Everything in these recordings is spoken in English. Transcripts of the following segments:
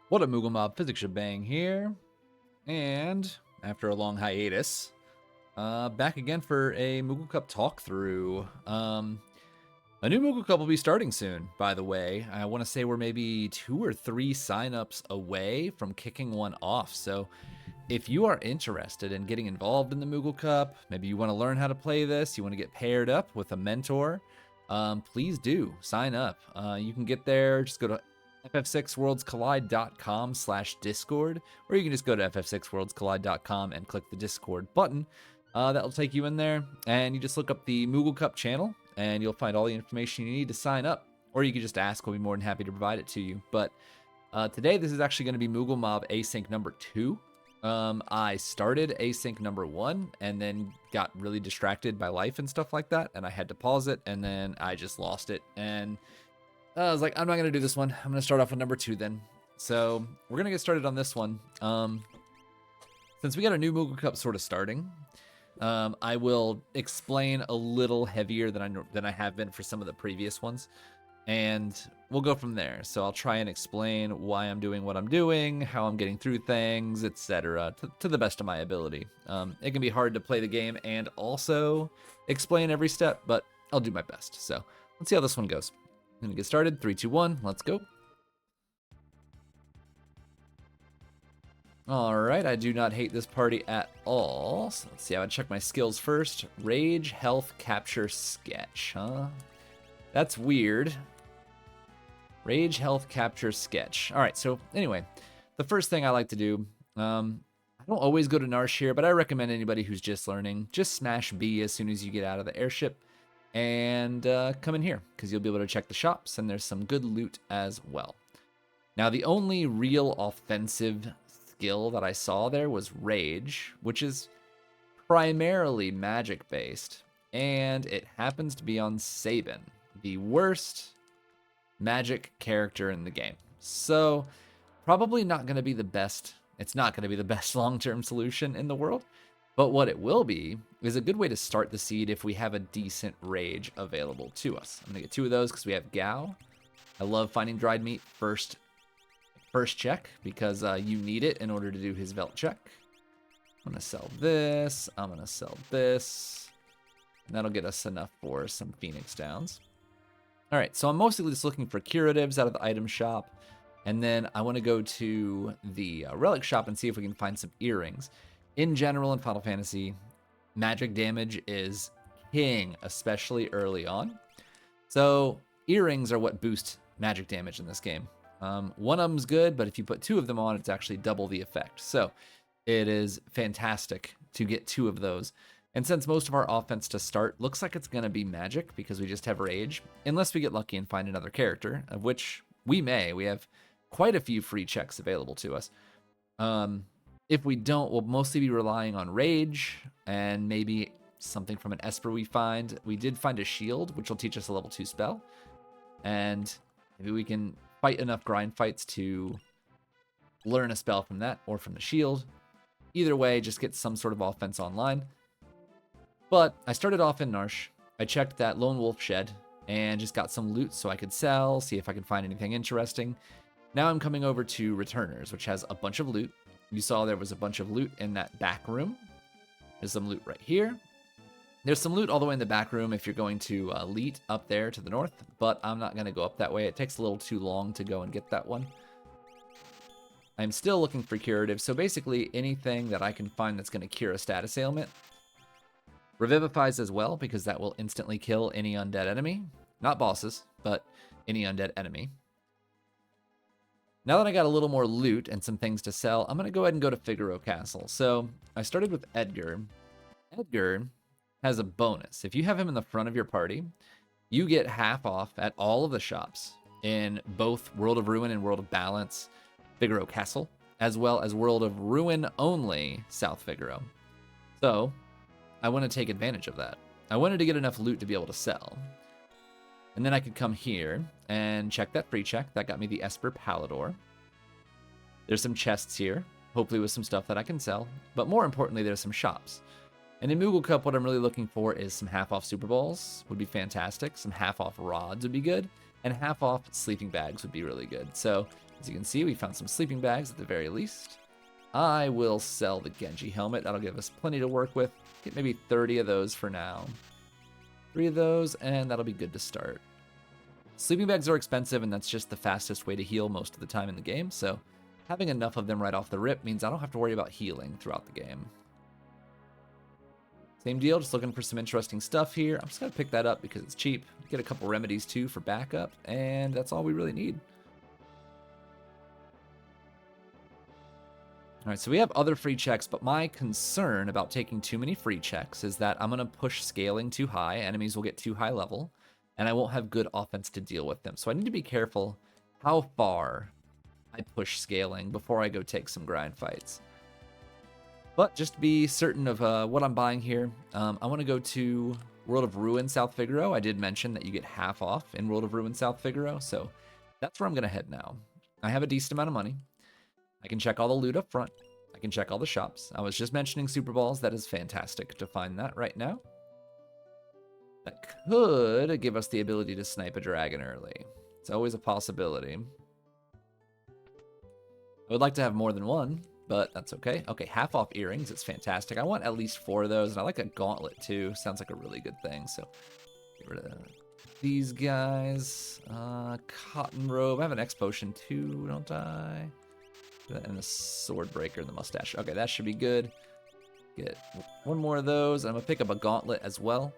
What up, Moogle Mob? Physics Shebang here, and after a long hiatus, back again for a Moogle Cup talk through. A new Moogle Cup will be starting soon, by the way. I want to say we're maybe 2 or 3 signups away from kicking one off. So if you are interested in getting involved in the Moogle Cup, maybe you want to learn how to play this, you want to get paired up with a mentor, please do sign up. You can get there, just go to ff6worldscollide.com/discord, or you can just go to ff6worldscollide.com and click the Discord button. That will take you in there, and you just look up the Moogle Cup channel, and you'll find all the information you need to sign up, or you can just ask. We'll be more than happy to provide it to you. But today, this is actually going to be Moogle Mob Async number 2. I started Async number 1, and then got really distracted by life and stuff like that, and I had to pause it, and then I just lost it, and I was like, I'm not going to do this one. I'm going to start off with number 2 then. So we're going to get started on this one. Since we got a new Moogle Cup sort of starting, I will explain a little heavier than I have been for some of the previous ones. And we'll go from there. So I'll try and explain why I'm doing what I'm doing, how I'm getting through things, etc. to the best of my ability. It can be hard to play the game and also explain every step, but I'll do my best. So let's see how this one goes. I'm gonna get started. 3, 2, 1. Let's go. All right, I do not hate this party at all. So let's see. I would check my skills first. Rage, health, capture, sketch. Huh? That's weird. Rage, health, capture, sketch. All right. So anyway, the first thing I like to do. I don't always go to Narsh here, but I recommend anybody who's just learning, just smash B as soon as you get out of the airship. And come in here, because you'll be able to check the shops, and there's some good loot as well. Now, the only real offensive skill that I saw there was Rage, which is primarily magic-based, and it happens to be on Sabin, the worst magic character in the game. So, probably not going to be the best. It's not going to be the best long-term solution in the world. But what it will be is a good way to start the seed if we have a decent Rage available to us. I'm going to get 2 of those because we have Gao. I love finding dried meat first check because you need it in order to do his Velt check. I'm going to sell this. I'm going to sell this. And that'll get us enough for some Phoenix Downs. All right, so I'm mostly just looking for curatives out of the item shop. And then I want to go to the relic shop and see if we can find some earrings. In general, in Final Fantasy, magic damage is king, especially early on. So earrings are what boost magic damage in this game. One of them's good, but if you put 2 of them on, it's actually double the effect. So it is fantastic to get 2 of those. And since most of our offense to start looks like it's going to be magic because we just have Rage, unless we get lucky and find another character, of which we may. We have quite a few free checks available to us. If we don't, we'll mostly be relying on Rage and maybe something from an Esper we find. We did find a shield, which will teach us a level 2 spell. And maybe we can fight enough grind fights to learn a spell from that or from the shield. Either way, just get some sort of offense online. But I started off in Narsh. I checked that Lone Wolf Shed and just got some loot so I could sell, see if I can find anything interesting. Now I'm coming over to Returners, which has a bunch of loot. You saw there was a bunch of loot in that back room. There's some loot right here. There's some loot all the way in the back room if you're going to Leet up there to the north, but I'm not going to go up that way. It takes a little too long to go and get that one. I'm still looking for curatives, so basically anything that I can find that's going to cure a status ailment. Revivifies as well, because that will instantly kill any undead enemy. Not bosses, but any undead enemy. Now that I got a little more loot and some things to sell, I'm going to go ahead and go to Figaro Castle. So I started with Edgar. Edgar has a bonus. If you have him in the front of your party, you get half off at all of the shops in both World of Ruin and World of Balance Figaro Castle, as well as World of Ruin only South Figaro. So I want to take advantage of that. I wanted to get enough loot to be able to sell. And then I could come here and check that free check. That got me the Esper Palador. There's some chests here, hopefully with some stuff that I can sell. But more importantly, there's some shops. And in Moogle Cup, what I'm really looking for is some half-off Super Balls would be fantastic. Some half-off rods would be good. And half-off sleeping bags would be really good. So As you can see, we found some sleeping bags at the very least. I will sell the Genji helmet. That'll give us plenty to work with. Get maybe 30 of those for now. 3 of those, and that'll be good to start. Sleeping bags are expensive, and that's just the fastest way to heal most of the time in the game, so having enough of them right off the rip means I don't have to worry about healing throughout the game. Same deal, just looking for some interesting stuff here. I'm just going to pick that up because it's cheap. Get a couple remedies too for backup, and that's all we really need. All right, so we have other free checks, but my concern about taking too many free checks is that I'm going to push scaling too high. Enemies will get too high level, and I won't have good offense to deal with them. So I need to be careful how far I push scaling before I go take some grind fights. But just to be certain of what I'm buying here, I want to go to World of Ruin South Figaro. I did mention that you get half off in World of Ruin South Figaro, so that's where I'm going to head now. I have a decent amount of money. I can check all the loot up front. I can check all the shops. I was just mentioning Super Balls. That is fantastic to find that right now. That could give us the ability to snipe a dragon early. It's always a possibility. I would like to have more than one, but that's okay. Okay, half off earrings. It's fantastic. I want at least 4 of those, and I like a gauntlet too. Sounds like a really good thing, so get rid of these guys. Cotton robe. I have an X potion too, don't I? And a sword breaker in the mustache. Okay, that should be good. Get 1 more of those. I'm going to pick up a gauntlet as well.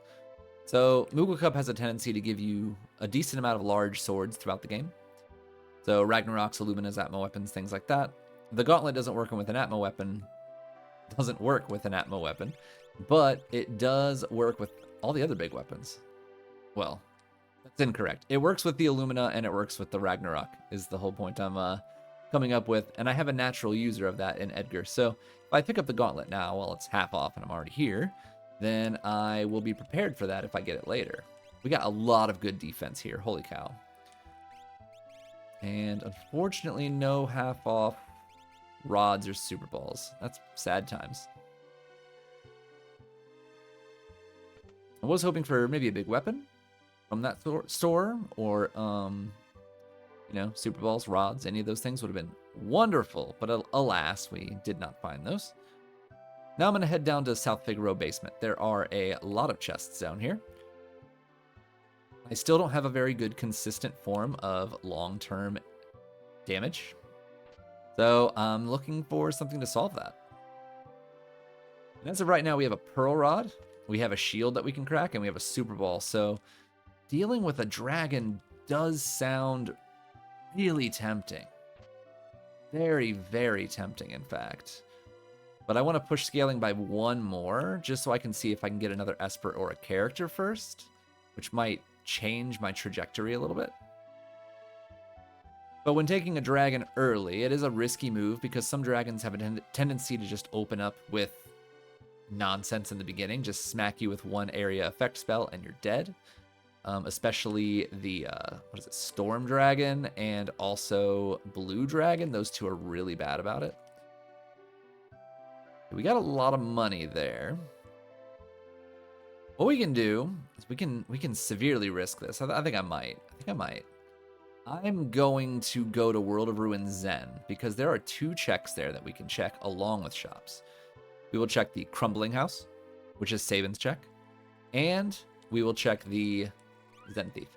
So, Moogle Cup has a tendency to give you a decent amount of large swords throughout the game. So, Ragnarok's, Illumina's, Atma weapons, things like that. The gauntlet doesn't work with an Atma weapon. But it does work with all the other big weapons. Well, that's incorrect. It works with the Illumina and it works with the Ragnarok, is the whole point I'm coming up with, and I have a natural user of that in Edgar. So if I pick up the gauntlet now while it's half off and I'm already here, then I will be prepared for that if I get it later. We got a lot of good defense here, holy cow. And unfortunately, no half off rods or super balls. That's sad times. I was hoping for maybe a big weapon from that store, or you know, super balls, rods, any of those things would have been wonderful, but alas, we did not find those. Now I'm going to head down to South Figaro basement. There are a lot of chests down here. I still don't have a very good consistent form of long-term damage, so I'm looking for something to solve that. And as of right now, we have a Pearl Rod, we have a shield that we can crack, and we have a Super Ball, so dealing with a dragon does sound really tempting. Very, very tempting, in fact. But I want to push scaling by 1 more, just so I can see if I can get another Esper or a character first, which might change my trajectory a little bit. But when taking a dragon early, it is a risky move because some dragons have a tendency to just open up with nonsense in the beginning, just smack you with 1 area effect spell and you're dead. Especially the, what is it, Storm Dragon and also Blue Dragon. Those 2 are really bad about it. We got a lot of money there. What we can do is we can severely risk this. I think I might. I'm going to go to World of Ruin Zen because there are 2 checks there that we can check along with shops. We will check the Crumbling House, which is Saban's check, and we will check the Zen Thief.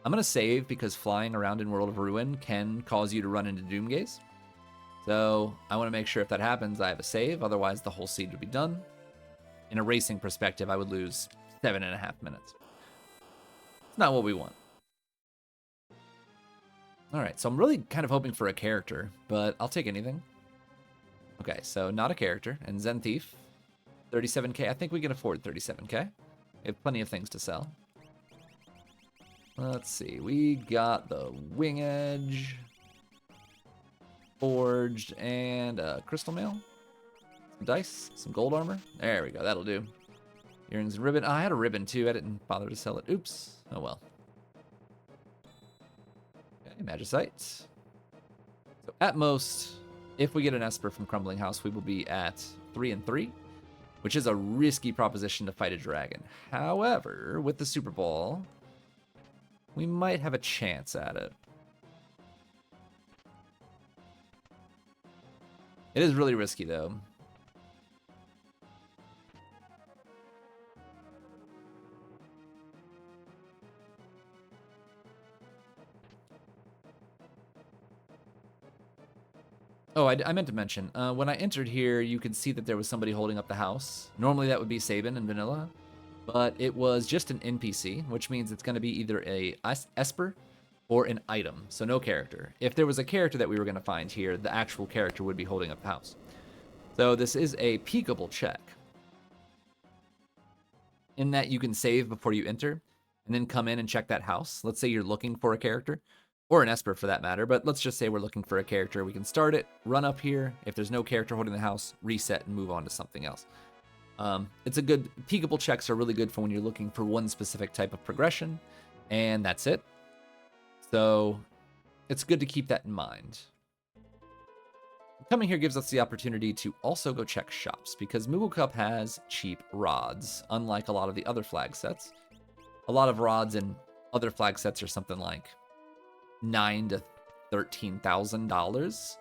I'm going to save because flying around in World of Ruin can cause you to run into Doomgaze. So I want to make sure if that happens, I have a save. Otherwise, the whole seed would be done. In a racing perspective, I would lose 7.5 minutes. It's not what we want. All right, so I'm really kind of hoping for a character, but I'll take anything. Okay, so not a character. And Zen Thief, 37k. I think we can afford 37k. We have plenty of things to sell. Let's see, we got the Wing Edge, Forged, and Crystal Mail. Some dice, some gold armor. There we go, that'll do. Earrings and ribbon. Oh, I had a ribbon too, I didn't bother to sell it. Oops, oh well. Okay, Magicite. So at most, if we get an Esper from Crumbling House, we will be at 3 and 3, which is a risky proposition to fight a dragon. However, with the Super Ball, we might have a chance at it. It is really risky, though. Oh, I meant to mention, when I entered here, you could see that there was somebody holding up the house. Normally that would be Sabin in vanilla, but it was just an NPC, which means it's going to be either a Esper or an item, so no character. If there was a character that we were going to find here, the actual character would be holding up the house. So this is a peekable check, in that you can save before you enter, and then come in and check that house. Let's say you're looking for a character, or an Esper for that matter, but let's just say we're looking for a character. We can start it, run up here. If there's no character holding the house, reset and move on to something else. It's a good, peekable checks are really good for when you're looking for one specific type of progression, and that's it. So it's good to keep that in mind. Coming here gives us the opportunity to also go check shops, because Moogle Cup has cheap rods, unlike a lot of the other flag sets. A lot of rods in other flag sets are something like $9,000 to $13,000.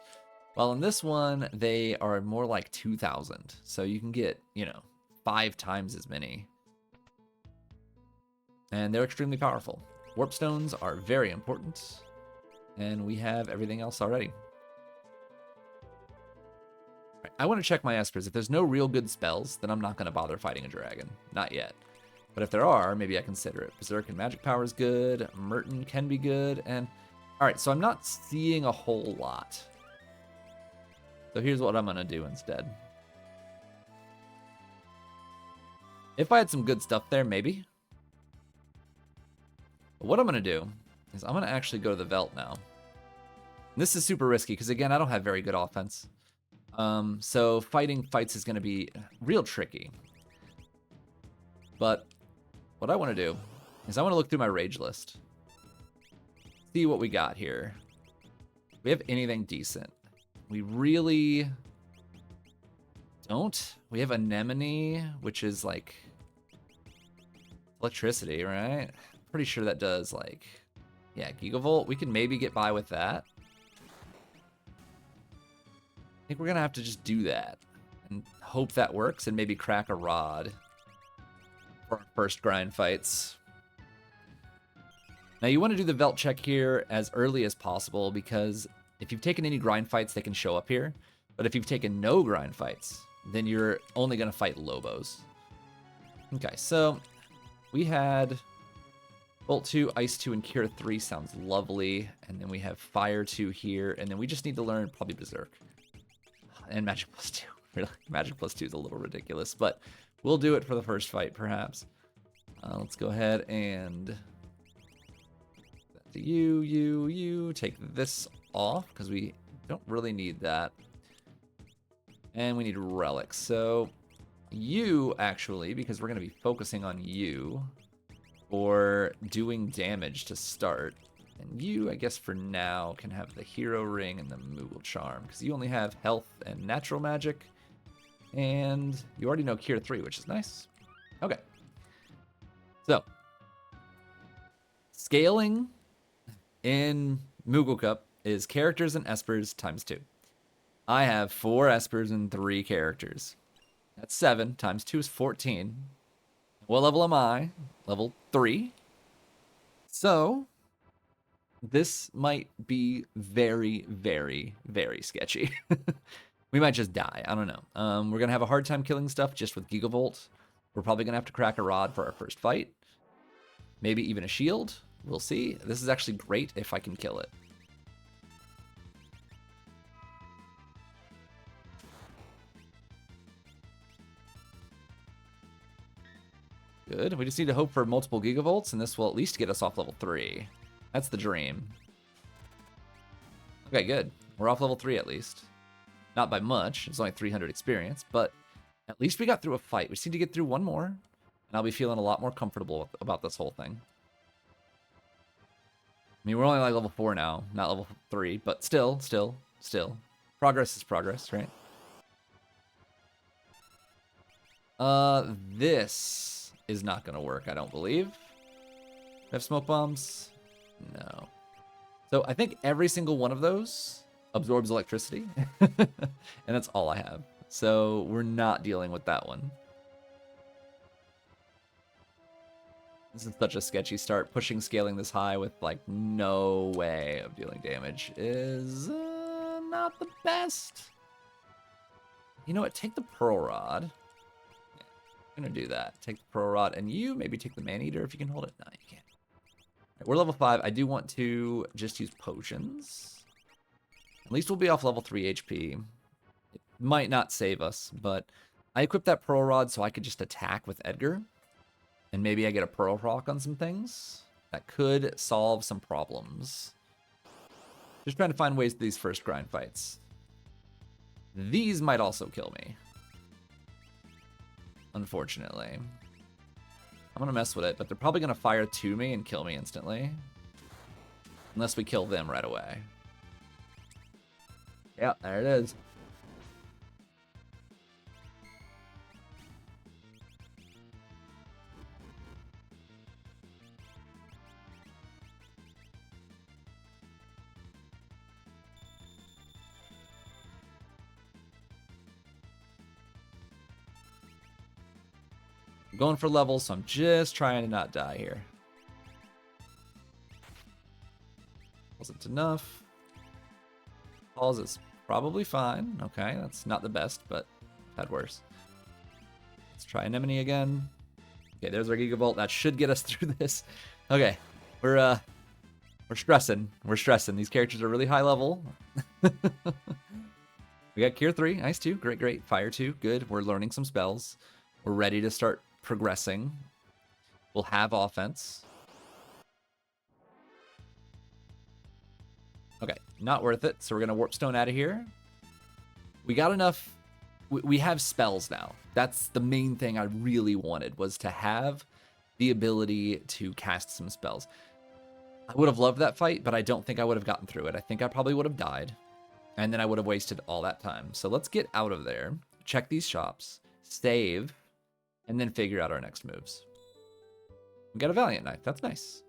Well, in this one, they are more like 2,000. So you can get, 5 times as many. And they're extremely powerful. Warp stones are very important. And we have everything else already. Right, I want to check my Espers. If there's no real good spells, then I'm not going to bother fighting a dragon. Not yet. But if there are, maybe I consider it. Berserk and Magic Power is good. Merton can be good. And alright, so I'm not seeing a whole lot. So here's what I'm going to do instead. If I had some good stuff there, maybe. But what I'm going to do is I'm going to actually go to the Velt now. And this is super risky because, again, I don't have very good offense. So fighting fights is going to be real tricky. But what I want to do is I want to look through my rage list. See what we got here. Do we have anything decent? We really don't. We have Anemone, which is like electricity, right? Pretty sure that does like, yeah, Gigavolt. We can maybe get by with that. I think we're gonna have to just do that and hope that works and maybe crack a rod for our first grind fights. Now you want to do the Velt check here as early as possible, because if you've taken any grind fights, they can show up here. But if you've taken no grind fights, then you're only going to fight Lobos. Okay, so we had Bolt 2, Ice 2, and Cure 3 sounds lovely. And then we have Fire 2 here. And then we just need to learn probably Berserk. And Magic Plus 2. Really, Magic Plus 2 is a little ridiculous, but we'll do it for the first fight, perhaps. Let's go ahead and... You take this off, because we don't really need that. And we need relics. So you, actually, because we're going to be focusing on you for doing damage to start. And you, I guess for now, can have the Hero Ring and the Moogle Charm, because you only have health and natural magic. And you already know Cure 3, which is nice. Okay. So, scaling in Moogle Cup is characters and Espers times 2. I have 4 Espers and 3 characters. That's 7 times 2 is 14. What level am I? Level 3. So this might be very, very, very sketchy. We might just die. I don't know. We're going to have a hard time killing stuff just with Gigavolt. We're probably going to have to crack a rod for our first fight. Maybe even a shield. We'll see. This is actually great if I can kill it. Good. We just need to hope for multiple Gigavolts, and this will at least get us off level 3. That's the dream. Okay, good. We're off level 3 at least. Not by much. It's only 300 experience, but at least we got through a fight. We just need to get through one more, and I'll be feeling a lot more comfortable about this whole thing. I mean, we're only like level 4 now, not level 3, but still. Progress is progress, right? This is not going to work, I don't believe. Have smoke bombs? No. So I think every single one of those absorbs electricity. And that's all I have. So we're not dealing with that one. This is such a sketchy start. Pushing scaling this high with like no way of dealing damage is not the best. You know what? Take the Pearl Rod. Yeah, I'm gonna do that. Take the Pearl Rod, and you maybe take the Man-Eater if you can hold it. No, you can't. Right, we're level 5. I do want to just use potions. At least we'll be off level 3 HP. It might not save us, but I equipped that Pearl Rod so I could just attack with Edgar. And maybe I get a Pearl Rock on some things. That could solve some problems. Just trying to find ways to these first grind fights. These might also kill me. Unfortunately. I'm going to mess with it, but they're probably going to fire to me and kill me instantly. Unless we kill them right away. Yeah, there it is. I'm going for levels, so I'm just trying to not die here. Wasn't enough. Pause is probably fine. Okay, that's not the best, but had worse. Let's try Anemone again. Okay, there's our Gigavolt. That should get us through this. Okay, we're stressing. We're stressing. These characters are really high level. We got Cure 3, nice 2, great, great. Fire 2, good. We're learning some spells. We're ready to start progressing. We'll have offense. Okay, not worth it. So we're gonna Warp Stone out of here. We got enough. We have spells now. That's the main thing I really wanted, was to have the ability to cast some spells. I would have loved that fight, but I don't think I would have gotten through it. I think I probably would have died, and then I would have wasted all that time. So let's get out of there, check these shops, save, and then figure out our next moves. We got a Valiant Knife. That's nice.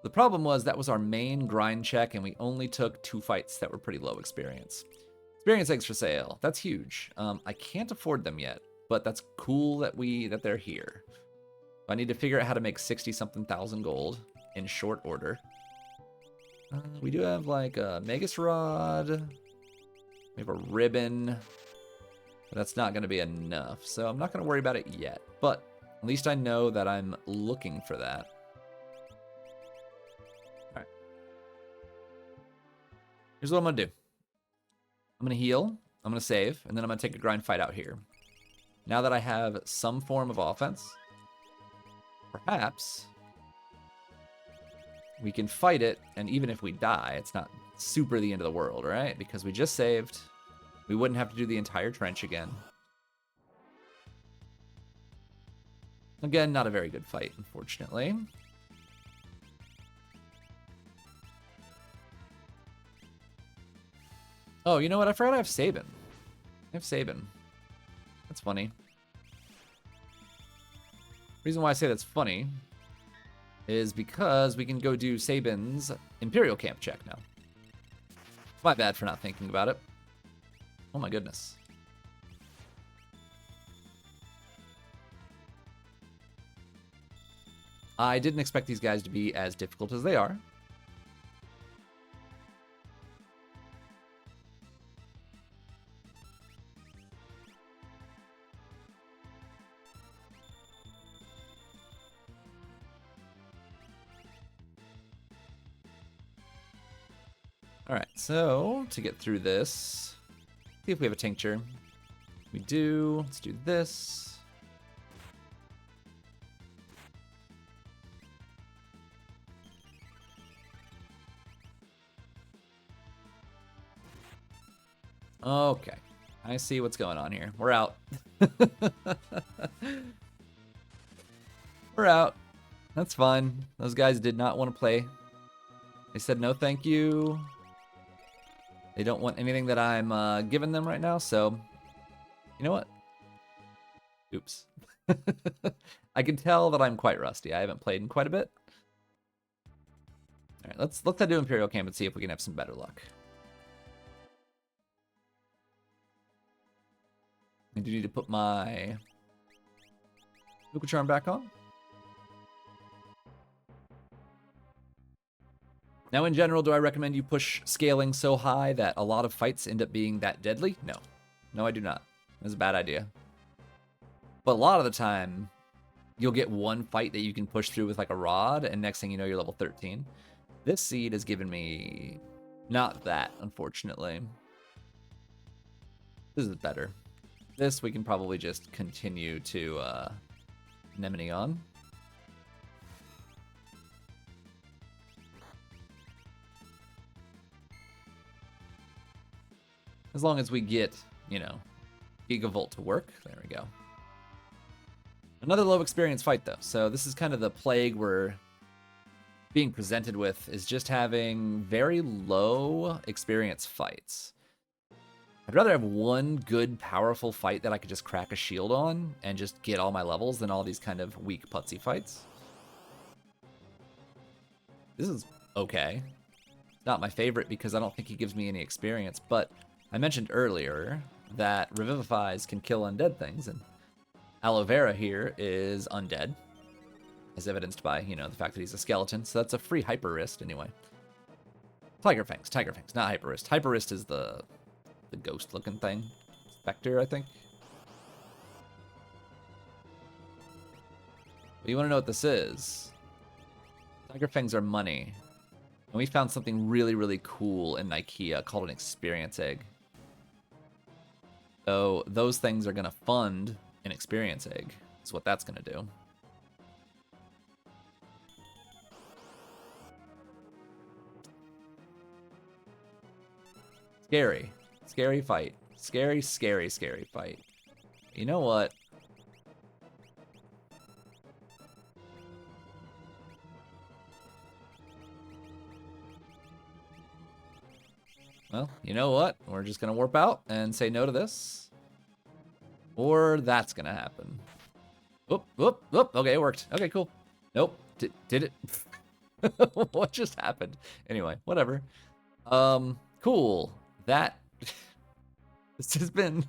The problem was that was our main grind check, and we only took 2 fights that were pretty low experience. Experience eggs for sale. That's huge. I can't afford them yet, but that's cool that they're here. I need to figure out how to make 60-something thousand gold in short order. We do have like a Magus Rod. We have a ribbon. But that's not going to be enough, so I'm not going to worry about it yet. But at least I know that I'm looking for that. All right. Here's what I'm going to do. I'm going to heal, I'm going to save, and then I'm going to take a grind fight out here. Now that I have some form of offense, perhaps we can fight it, and even if we die, it's not super the end of the world, right? Because we just saved. We wouldn't have to do the entire trench again. Again, not a very good fight, unfortunately. Oh, you know what? I forgot I have Sabin. I have Sabin. That's funny. Reason why I say that's funny is because we can go do Sabin's Imperial Camp check now. My bad for not thinking about it. Oh my goodness. I didn't expect these guys to be as difficult as they are. Alright, so to get through this, see if we have a tincture. We do. Let's do this. Okay, I see what's going on here. We're out. We're out. That's fine. Those guys did not want to play. They said no thank you. They don't want anything that I'm giving them right now, so you know what? Oops. I can tell that I'm quite rusty. I haven't played in quite a bit. All right, let's head to Imperial Camp and see if we can have some better luck. I do need to put my Moogle Charm back on. Now, in general, do I recommend you push scaling so high that a lot of fights end up being that deadly? No. No, I do not. That's a bad idea. But a lot of the time, you'll get one fight that you can push through with like a rod, and next thing you know, you're level 13. This seed has given me not that, unfortunately. This is better. This we can probably just continue to anemone on. As long as we get, you know, Gigavolt to work. There we go. Another low experience fight, though. So this is kind of the plague we're being presented with, is just having very low experience fights. I'd rather have one good, powerful fight that I could just crack a shield on and just get all my levels than all these kind of weak, putsy fights. This is okay. Not my favorite because I don't think he gives me any experience, but I mentioned earlier that Revivifies can kill undead things, and Aloe Vera here is undead, as evidenced by, you know, the fact that he's a skeleton, so that's a free Hyper Wrist anyway. Tiger Fangs, not Hyper Wrist. Hyper Wrist is the ghost-looking thing. Spectre, I think. But you want to know what this is? Tiger Fangs are money. And we found something really, really cool in Ikea called an experience egg. So those things are going to fund an experience egg. That's what that's going to do. Scary. Scary fight. Scary, scary, scary fight. You know what? Well, you know what? We're just going to warp out and say no to this. Or that's going to happen. Whoop, whoop, whoop. Okay, it worked. Okay, cool. Nope. Did it? What just happened? Anyway, whatever. Cool. That... This has been...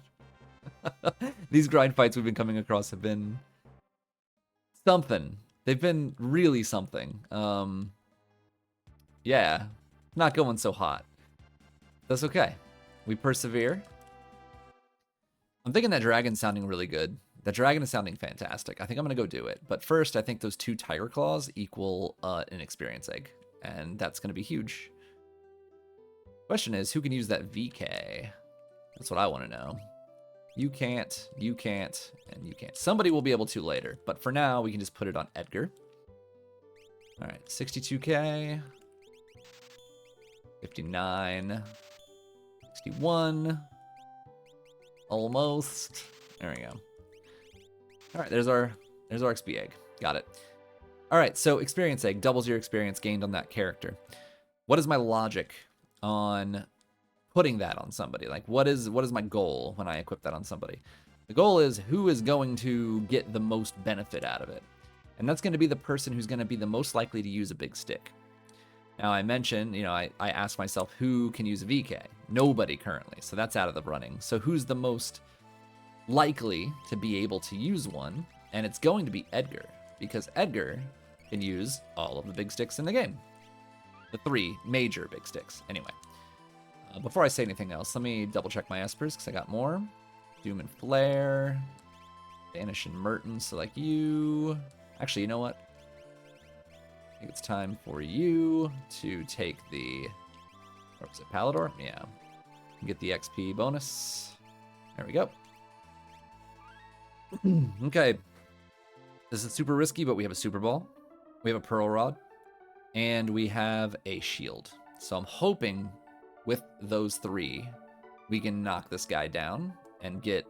These grind fights we've been coming across have been... something. They've been really something. Yeah. Not going so hot. That's okay. We persevere. I'm thinking that dragon's sounding really good. That dragon is sounding fantastic. I think I'm going to go do it. But first, I think those 2 tiger claws equal an experience egg. And that's going to be huge. Question is, who can use that VK? That's what I want to know. You can't, and you can't. Somebody will be able to later. But for now, we can just put it on Edgar. All right, 62k. 59. 61. Almost. There we go. All right, there's our XP egg. Got it. All right, so experience egg doubles your experience gained on that character. What is my logic on putting that on somebody? Like, what is my goal when I equip that on somebody? The goal is who is going to get the most benefit out of it. And that's going to be the person who's going to be the most likely to use a big stick. Now, I mentioned, you know, I asked myself who can use a VK. Nobody currently, so that's out of the running. So who's the most likely to be able to use one? And it's going to be Edgar, because Edgar can use all of the big sticks in the game. The 3 major big sticks. Anyway, before I say anything else, let me double check my espers, because I got more. Doom and Flare. Vanish and Merton, select you. Actually, you know what? I think it's time for you to take the... Or was it Palador? Yeah. Get the XP bonus. There we go. Okay. This is super risky, but we have a Super Ball. We have a Pearl Rod. And we have a shield. So I'm hoping with those 3, we can knock this guy down and get,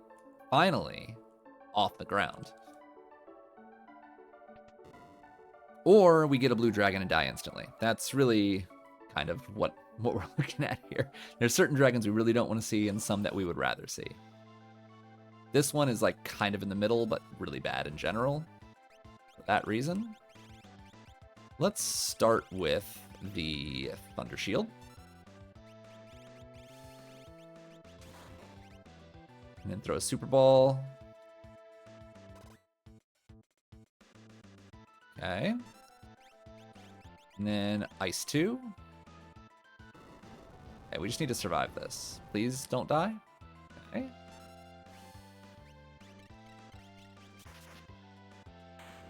finally, off the ground. Or we get a blue dragon and die instantly. That's really kind of what we're looking at here. There's certain dragons we really don't want to see and some that we would rather see. This one is like kind of in the middle, but really bad in general. For that reason, let's start with the Thunder Shield. And then throw a Super Ball. Okay. And then Ice 2. Okay, we just need to survive this. Please don't die. Okay.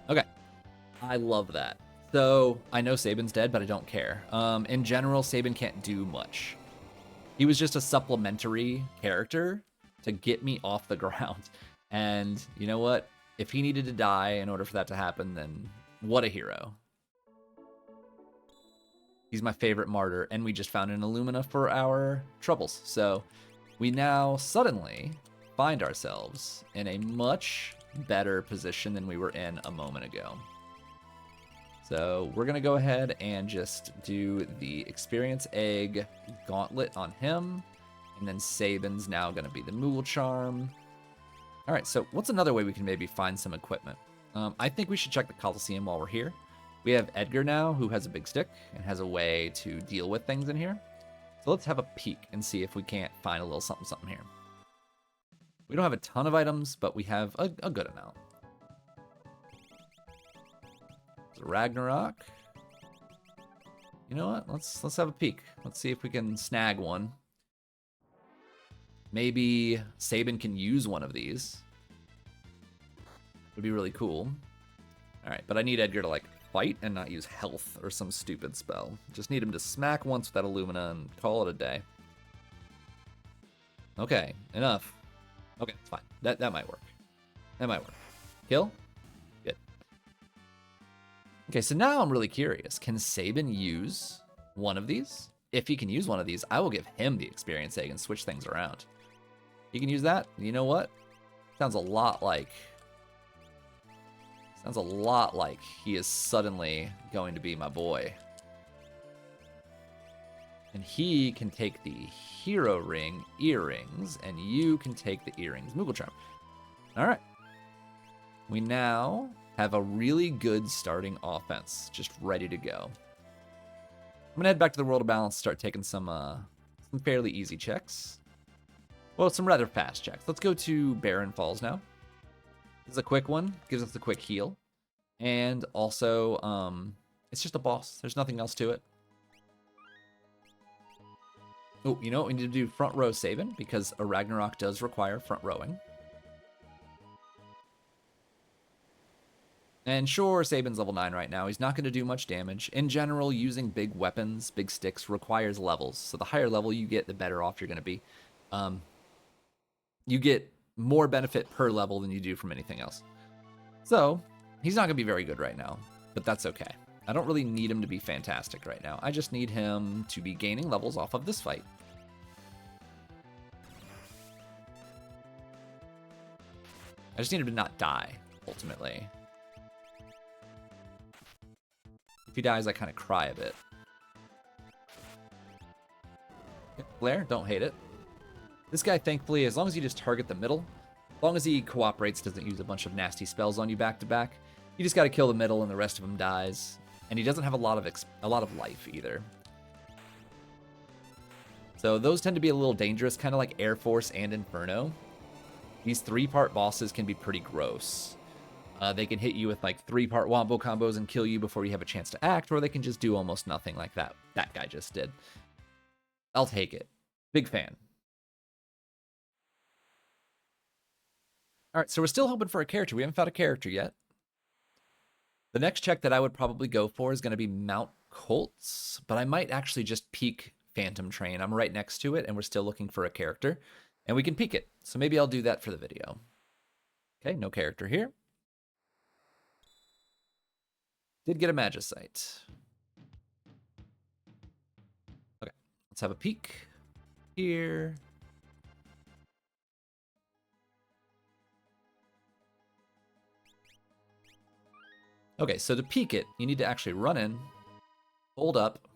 Okay. I love that. So, I know Sabin's dead, but I don't care. In general, Sabin can't do much. He was just a supplementary character to get me off the ground. And you know what? If he needed to die in order for that to happen, then what a hero. He's my favorite martyr, and we just found an Illumina for our troubles. So we now suddenly find ourselves in a much better position than we were in a moment ago. So we're going to go ahead and just do the Experience Egg Gauntlet on him. And then Sabin's now going to be the Moogle Charm. All right, so what's another way we can maybe find some equipment? I think we should check the Coliseum while we're here. We have Edgar now, who has a big stick and has a way to deal with things in here. So let's have a peek and see if we can't find a little something here. We don't have a ton of items, but we have a good amount. Ragnarok. You know what? Let's have a peek. Let's see if we can snag one. Maybe Sabin can use one of these. Would be really cool. All right, but I need Edgar to like fight and not use health or some stupid spell. Just need him to smack once with that Illumina and call it a day. Okay, enough. Okay, it's fine. That might work. That might work. Kill? Good. Okay, so now I'm really curious. Can Sabin use one of these? If he can use one of these, I will give him the Experience Egg and switch things around. He can use that? You know what? Sounds a lot like he is suddenly going to be my boy. And he can take the Hero Ring earrings, and you can take the earrings Moogle Charm. All right. We now have a really good starting offense, just ready to go. I'm gonna head back to the World of Balance, start taking some fairly easy checks. Well, some rather fast checks. Let's go to Barren Falls now. This is a quick one, gives us a quick heal. And also, it's just a boss. There's nothing else to it. Oh, you know what? We need to do front row Sabin, because a Ragnarok does require front rowing. And sure, Sabin's level 9 right now. He's not going to do much damage. In general, using big weapons, big sticks, requires levels. So the higher level you get, the better off you're going to be. You get more benefit per level than you do from anything else. So, he's not going to be very good right now, but that's okay. I don't really need him to be fantastic right now. I just need him to be gaining levels off of this fight. I just need him to not die, ultimately. If he dies, I kind of cry a bit. Flare, don't hate it. This guy, thankfully, as long as you just target the middle, as long as he cooperates, doesn't use a bunch of nasty spells on you back to back, you just got to kill the middle and the rest of him dies. And he doesn't have a lot of life either. So those tend to be a little dangerous, kind of like Air Force and Inferno. These 3-part bosses can be pretty gross. They can hit you with like 3-part wombo combos and kill you before you have a chance to act, or they can just do almost nothing like that guy just did. I'll take it. Big fan. All right, so we're still hoping for a character. We haven't found a character yet. The next check that I would probably go for is going to be Mount Colts, but I might actually just peek Phantom Train. I'm right next to it, and we're still looking for a character, and we can peek it. So maybe I'll do that for the video. Okay, no character here. Did get a Magicite. Okay, let's have a peek here. Okay, so to peek it, you need to actually run in, hold up,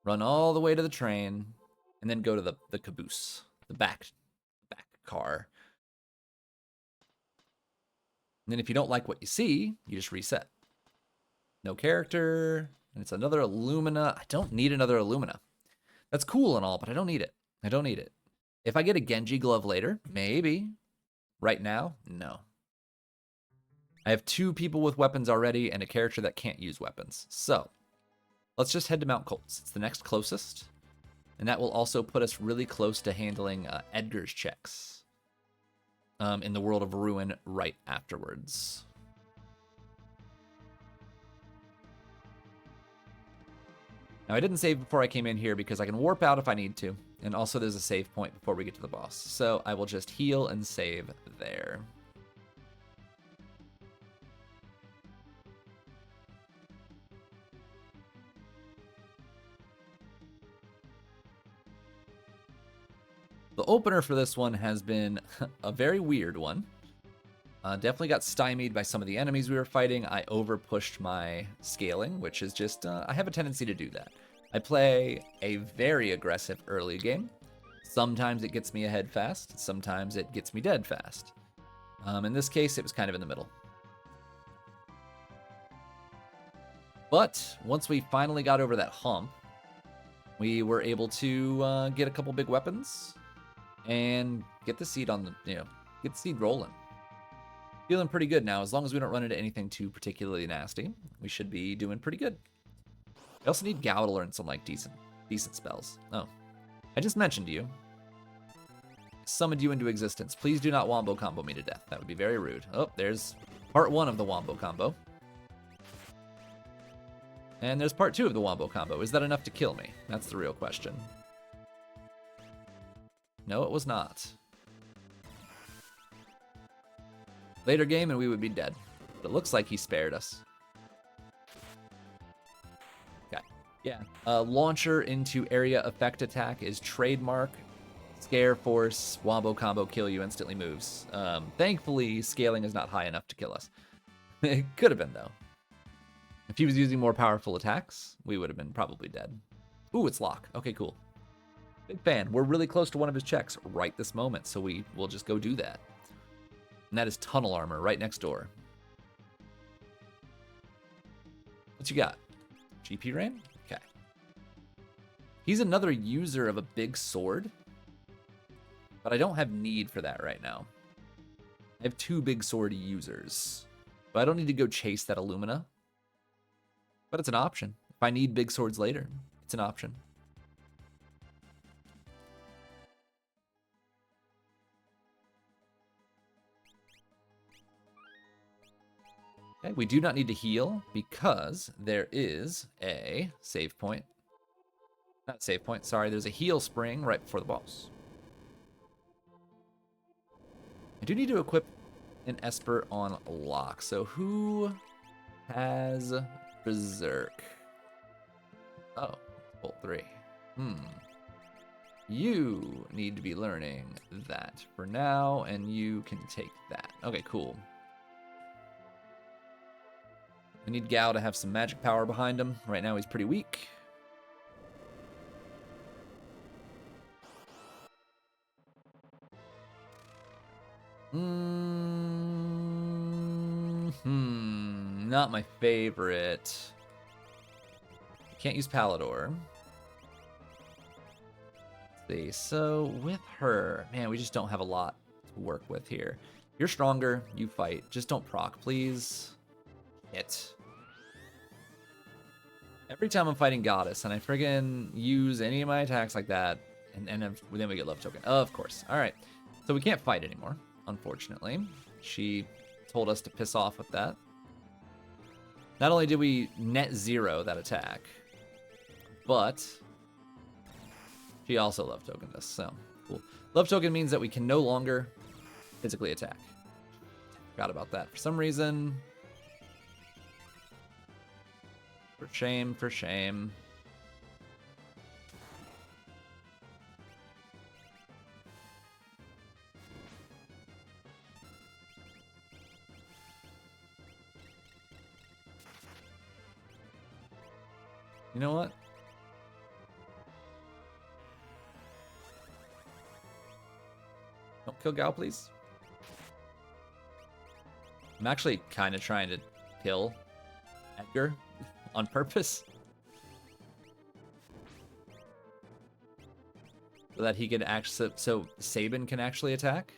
run all the way to the train, and then go to the caboose, the back car. And then if you don't like what you see, you just reset. No character, And it's another Illumina. I don't need another Illumina. That's cool and all, but I don't need it. I don't need it. If I get a Genji glove later, maybe. Right now, no. I have 2 people with weapons already and a character that can't use weapons. So, let's just head to Mount Colts. It's the next closest. And that will also put us really close to handling Edgar's checks in the World of Ruin right afterwards. Now, I didn't save before I came in here because I can warp out if I need to. And also there's a save point before we get to the boss. So I will just heal and save there. The opener for this one has been a very weird one. Definitely got stymied by some of the enemies we were fighting. I over pushed my scaling, which is just, I have a tendency to do that. I play a very aggressive early game. Sometimes it gets me ahead fast. Sometimes it gets me dead fast. In this case, it was kind of in the middle. But once we finally got over that hump, we were able to get a couple big weapons and get the seed on the, get the seed rolling. Feeling pretty good now. As long as we don't run into anything too particularly nasty, we should be doing pretty good. I also need Gao to learn some like decent spells. Oh, I just mentioned you. Summoned you into existence. Please do not wombo combo me to death. That would be very rude. Oh, there's part 1 of the wombo combo. And there's part 2 of the wombo combo. Is that enough to kill me? That's the real question. No, it was not. Later game and we would be dead. But it looks like he spared us. Okay. Yeah. Launcher into area effect attack is trademark. Scare force, wombo combo, kill you, instantly moves. Thankfully, scaling is not high enough to kill us. It could have been, though. If he was using more powerful attacks, we would have been probably dead. Ooh, it's lock. Okay, cool. Big fan. We're really close to one of his checks right this moment, so we will just go do that. And that is tunnel armor right next door. What you got? GP Rain? Okay. He's another user of a big sword, but I don't have need for that right now. I have 2 big sword users, but I don't need to go chase that Illumina. But it's an option. If I need big swords later, it's an option. Okay, we do not need to heal because there is a save point. Not save point, sorry. There's a heal spring right before the boss. I do need to equip an Esper on lock. So who has Berserk? Oh, Bolt 3. You need to be learning that for now, and you can take that. Okay, cool. We need Gao to have some magic power behind him. Right now he's pretty weak. Not my favorite. Can't use Palador. Let's see, so with her, man, we just don't have a lot to work with here. You're stronger, you fight. Just don't proc, please. Hit. Every time I'm fighting Goddess and I friggin' use any of my attacks like that, and then we get love token. Of course. All right. So we can't fight anymore, unfortunately. She told us to piss off with that. Not only did we net 0 that attack, but she also love tokened us, so cool. Love token means that we can no longer physically attack. Forgot about that for some reason. For shame, for shame. You know what? Don't kill Gao, please. I'm actually kind of trying to kill Edgar on purpose. so that he can actually, so Sabin can actually attack.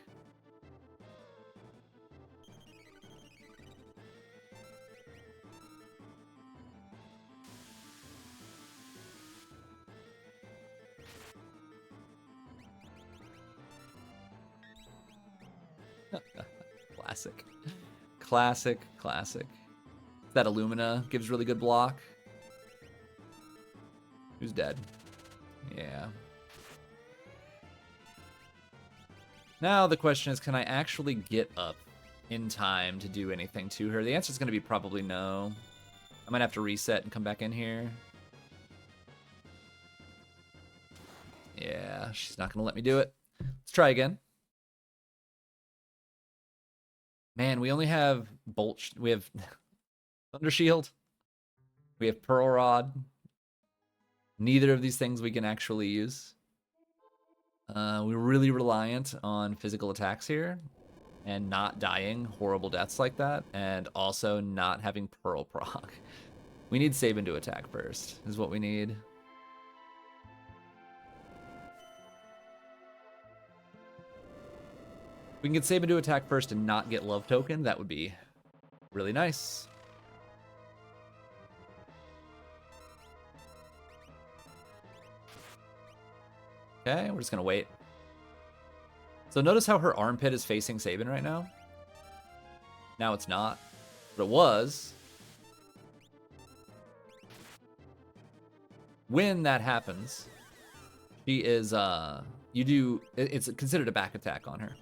Classic. Classic, classic. That Illumina gives really good block. Who's dead? Yeah. Now the question is, can I actually get up in time to do anything to her? The answer is going to be probably no. I might have to reset and come back in here. Yeah, she's not going to let me do it. Let's try again. Man, we only have we have Thunder Shield. We have Pearl Rod. Neither of these things we can actually use. We're really reliant on physical attacks here and not dying horrible deaths like that, and also not having Pearl proc. We need Sabin to attack first, is what we need. We can get Sabin to attack first and not get Love Token. That would be really nice. Okay, we're just going to wait. So notice how her armpit is facing Sabin right now? Now it's not, but it was. When that happens, she is, it's considered a back attack on her.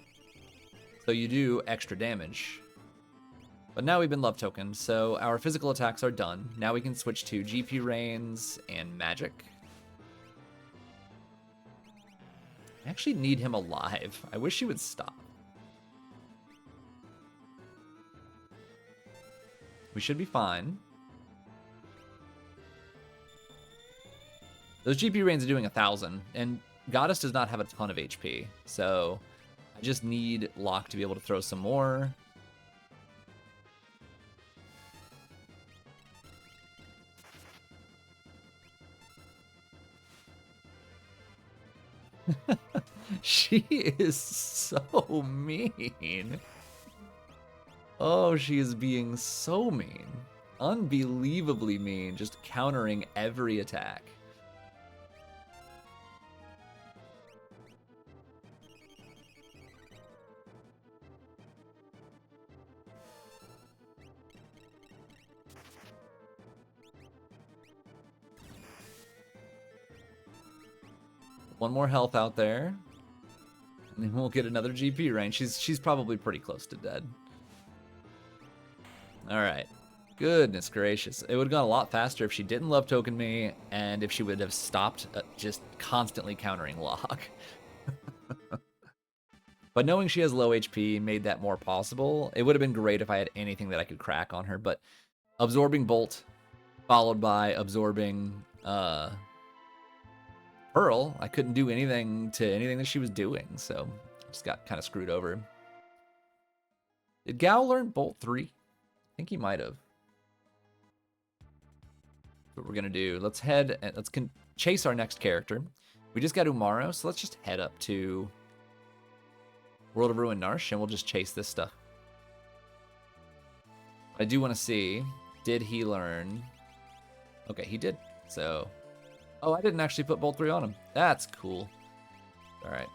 So you do extra damage. But now we've been love tokened, so our physical attacks are done. Now we can switch to GP Reigns and Magic. I actually need him alive. I wish he would stop. We should be fine. Those GP Reigns are doing 1,000, and Goddess does not have a ton of HP, so I just need Locke to be able to throw some more. She is so mean. Oh, she is being so mean. Unbelievably mean, just countering every attack. One more health out there. And then we'll get another GP range. She's probably pretty close to dead. Alright. Goodness gracious. It would have gone a lot faster if she didn't love token me, and if she would have stopped just constantly countering Locke. But knowing she has low HP made that more possible. It would have been great if I had anything that I could crack on her, but absorbing Bolt, followed by absorbing Pearl, I couldn't do anything to anything that she was doing, so I just got kind of screwed over. Did Gao learn Bolt 3? I think he might have. What we're gonna do, let's head and let's chase our next character. We just got Umaro, so let's just head up to World of Ruin Narsh and we'll just chase this stuff. I do want to see, did he learn? Okay, he did. So, oh, I didn't actually put Bolt 3 on him. That's cool. All right.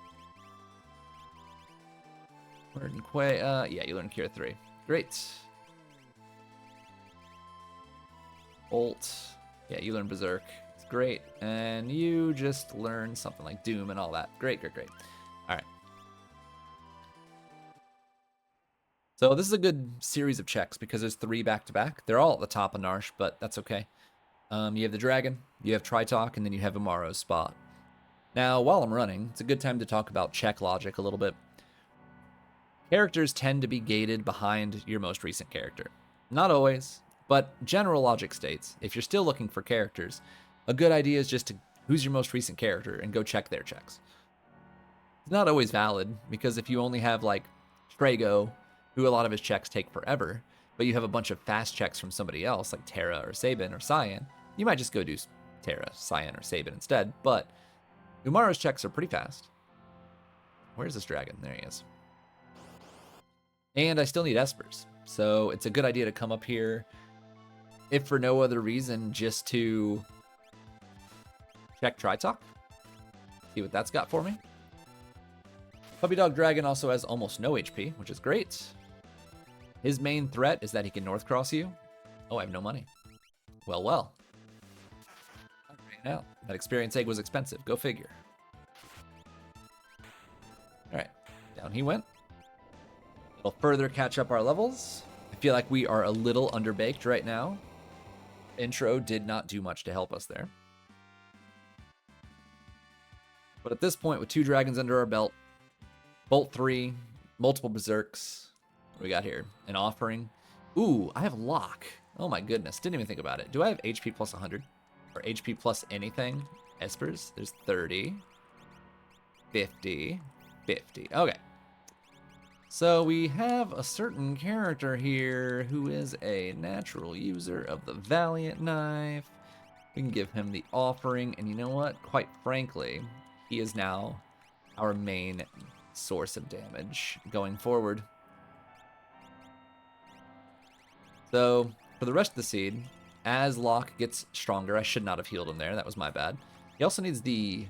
Learn Quay. Yeah, you learned Cure 3. Great. Bolt. Yeah, you learn Berserk. It's great. And you just learn something like Doom and all that. Great, great, great. All right. So this is a good series of checks because there's 3 back-to-back. They're all at the top of Narsh, but that's okay. You have the Dragon, you have Tritalk, and then you have Umaro's spot. Now, while I'm running, it's a good time to talk about check logic a little bit. Characters tend to be gated behind your most recent character. Not always, but general logic states, if you're still looking for characters, a good idea is just to who's your most recent character and go check their checks. It's not always valid, because if you only have, like, Strago, who a lot of his checks take forever, but you have a bunch of fast checks from somebody else, like Terra or Sabin or Cyan, you might just go do Terra, Cyan, or Sabin instead, but Umaro's checks are pretty fast. Where's this dragon? There he is. And I still need espers, so it's a good idea to come up here, if for no other reason, just to check Tritalk. See what that's got for me. Puppy Dog Dragon also has almost no HP, which is great. His main threat is that he can North Cross you. Oh, I have no money. Well, well. Now, that experience egg was expensive. Go figure. Alright, down he went. It'll further catch up our levels. I feel like we are a little underbaked right now. Intro did not do much to help us there. But at this point, with 2 dragons under our belt, Bolt 3, multiple berserks. What do we got here? An offering. Ooh, I have lock. Oh my goodness, didn't even think about it. Do I have HP plus 100? Or HP plus anything? Espers? There's 30. 50. 50. Okay. So we have a certain character here who is a natural user of the Valiant Knife. We can give him the offering, and you know what? Quite frankly, he is now our main source of damage going forward. So, for the rest of the seed, as Locke gets stronger, I should not have healed him there. That was my bad. He also needs the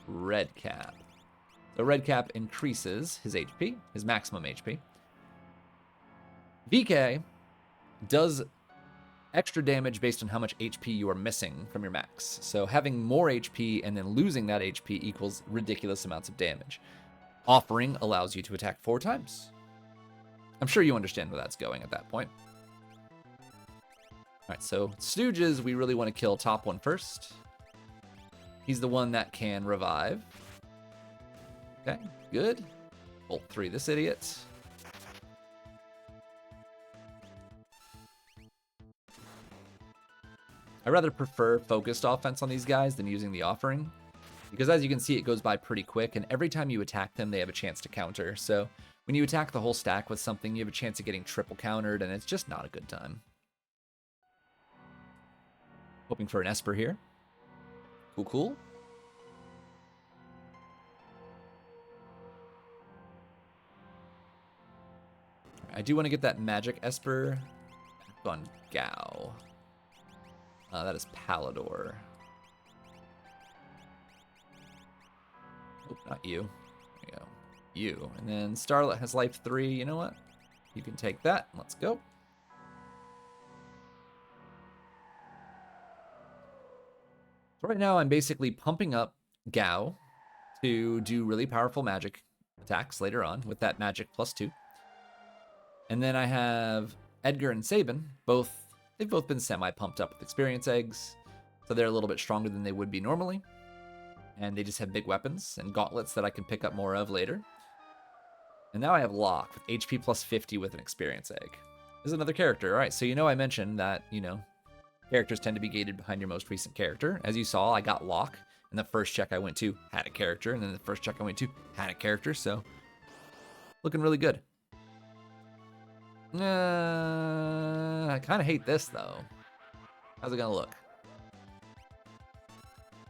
red cap. The red cap increases his HP, his maximum HP. VK does extra damage based on how much HP you are missing from your max. So having more HP and then losing that HP equals ridiculous amounts of damage. Offering allows you to attack 4 times. I'm sure you understand where that's going at that point. Alright, so Stooges, we really want to kill top one first. He's the one that can revive. Okay, good. Bolt 3 this idiot. I rather prefer focused offense on these guys than using the offering, because as you can see, it goes by pretty quick, and every time you attack them, they have a chance to counter. So when you attack the whole stack with something, you have a chance of getting triple countered, and it's just not a good time. Hoping for an Esper here. Cool, cool. I do want to get that magic Esper on Gao. That is Palador. Oh, not you. There you go. You. And then Starlet has life 3. You know what? You can take that. Let's go. So right now I'm basically pumping up Gao to do really powerful magic attacks later on with that magic +2. And then I have Edgar and Sabin. They've both been semi-pumped up with experience eggs, so they're a little bit stronger than they would be normally. And they just have big weapons and gauntlets that I can pick up more of later. And now I have Locke with HP +50 with an experience egg. This is another character. All right, so I mentioned that, characters tend to be gated behind your most recent character. As you saw, I got Locke, and the first check I went to had a character, and then the first check I went to had a character, so looking really good. I kind of hate this, though. How's it gonna look?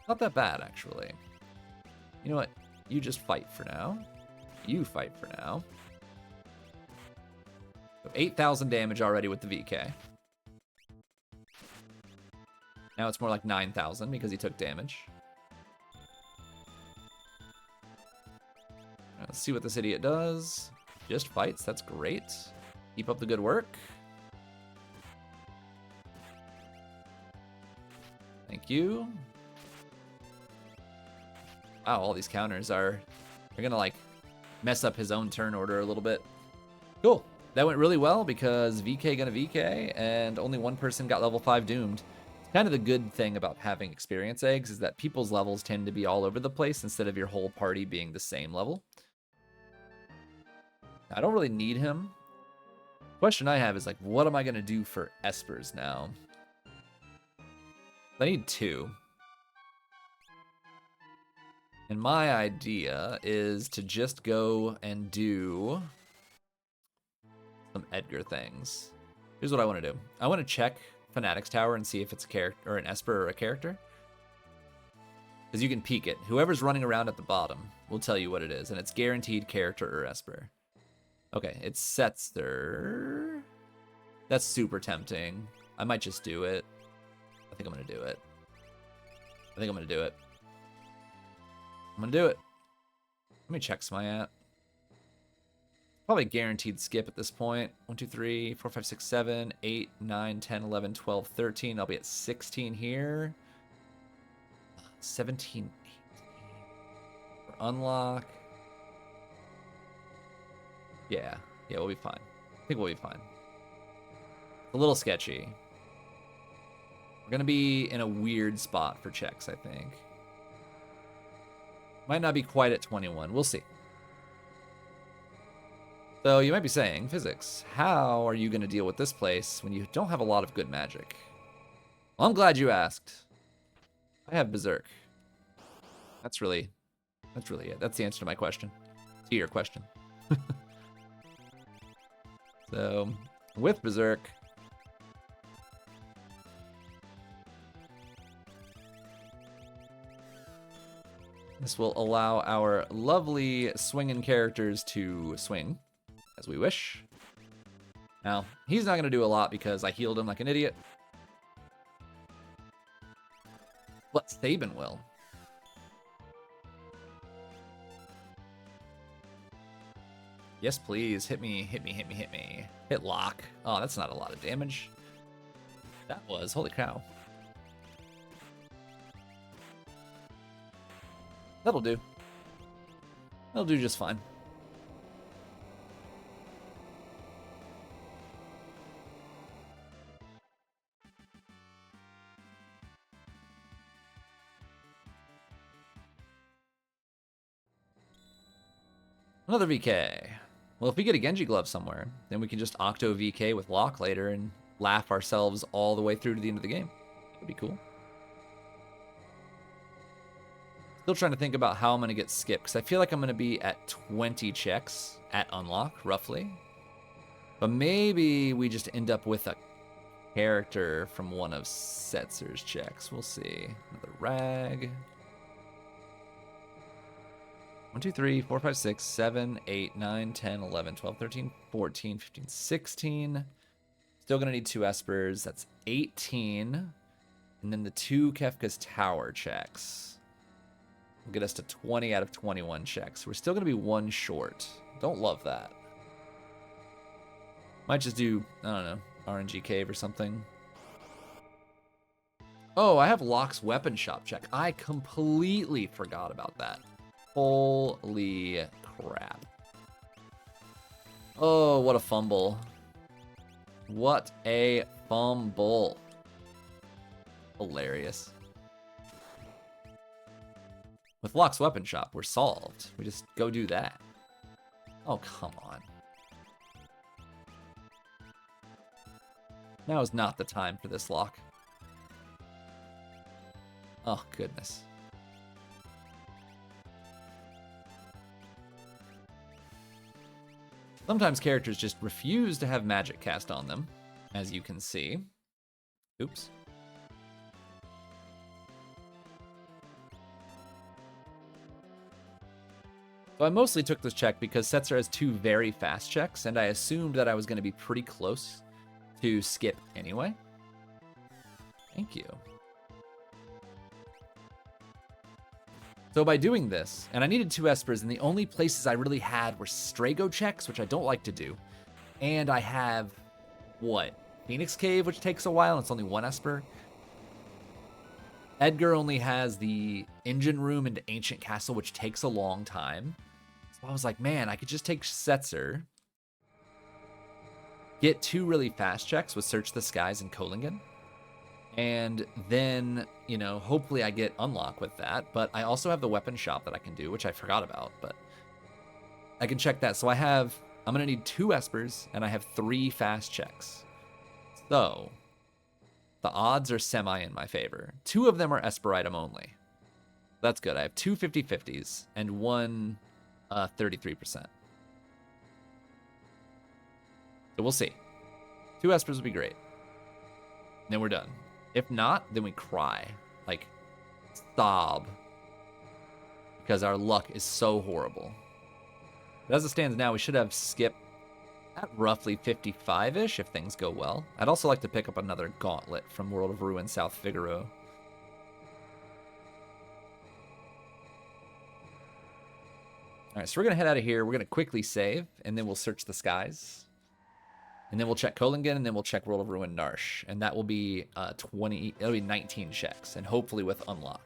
Not that bad, actually. You know what? You just fight for now. You fight for now. So 8,000 damage already with the VK. Now it's more like 9,000 because he took damage. Let's see what this idiot does. Just fights. That's great. Keep up the good work. Thank you. Wow, all these counters are gonna mess up his own turn order a little bit. Cool. That went really well because VK gonna VK and only one person got level 5 doomed. It's kind of the good thing about having experience eggs is that people's levels tend to be all over the place instead of your whole party being the same level. I don't really need him. Question I have is what am I gonna do for Espers now? I need 2. And my idea is to just go and do some Edgar things. Here's what I want to do. I want to check Fanatic's Tower and see if it's a character or an Esper or a character. Because you can peek it. Whoever's running around at the bottom will tell you what it is, and it's guaranteed character or Esper. Okay, it's Setzer. That's super tempting. I might just do it. I think I'm gonna do it. I think I'm gonna do it. I'm gonna do it. Let me check Smayat. Probably guaranteed skip at this point. 1, 2, 3, 4, 5, 6, 7, 8, 9, 10, 11, 12, 13. I'll be at 16 here. 17, 18. For unlock. Yeah, we'll be fine. I think we'll be fine. A little sketchy. We're gonna be in a weird spot for checks, I think. Might not be quite at 21. We'll see. So you might be saying, physics, how are you going to deal with this place when you don't have a lot of good magic? Well, I'm glad you asked. I have Berserk. That's really it. That's the answer to my question. To your question. So, with Berserk, this will allow our lovely swinging characters to swing as we wish. Now, he's not going to do a lot because I healed him like an idiot. But Sabin will. Yes, please. Hit me, hit me, hit me, hit me. Hit lock. Oh, that's not a lot of damage. That was. Holy cow. That'll do. That'll do just fine. Another VK. Well, if we get a Genji glove somewhere, then we can just Octo VK with Lock later and laugh ourselves all the way through to the end of the game. That'd be cool. Still trying to think about how I'm going to get skipped, because I feel like I'm going to be at 20 checks at unlock, roughly. But maybe we just end up with a character from one of Setzer's checks. We'll see. Another rag. 1, 2, 3, 4, 5, 6, 7, 8, 9, 10, 11, 12, 13, 14, 15, 16. Still going to need 2 Espers. That's 18. And then the 2 Kefka's Tower checks will get us to 20 out of 21 checks. We're still going to be 1 short. Don't love that. Might just do, I don't know, RNG Cave or something. Oh, I have Locke's Weapon Shop check. I completely forgot about that. Holy crap. Oh, what a fumble. What a fumble. Hilarious. With Locke's Weapon Shop, we're solved. We just go do that. Oh, come on. Now is not the time for this, Locke. Oh, goodness. Sometimes characters just refuse to have magic cast on them, as you can see. Oops. So I mostly took this check because Setzer has 2 very fast checks, and I assumed that I was going to be pretty close to skip anyway. Thank you. So by doing this, and I needed 2 Espers, and the only places I really had were Strago checks, which I don't like to do. And I have, what? Phoenix Cave, which takes a while, and it's only 1 Esper. Edgar only has the Engine Room into Ancient Castle, which takes a long time. So I was like, man, I could just take Setzer, get 2 really fast checks with Search the Skies and Kolingen, and then, you know, hopefully I get unlock with that. But I also have the weapon shop that I can do, which I forgot about, but I can check that. So I'm going to need 2 Espers, and I have 3 fast checks. So the odds are semi in my favor. 2 of them are Esper item only. That's good. I have 2 50/50s and 1 33%. So we'll see. 2 Espers would be great. Then we're done. If not, then we cry. Like, sob because our luck is so horrible. But as it stands now, we should have skip at roughly 55-ish if things go well. I'd also like to pick up another gauntlet from World of Ruin South Figaro. All right, so we're going to head out of here. We're going to quickly save, and then we'll search the skies. And then we'll check Kolingen, and then we'll check World of Ruin Narsh. And that will be it'll be 19 checks, and hopefully with unlock.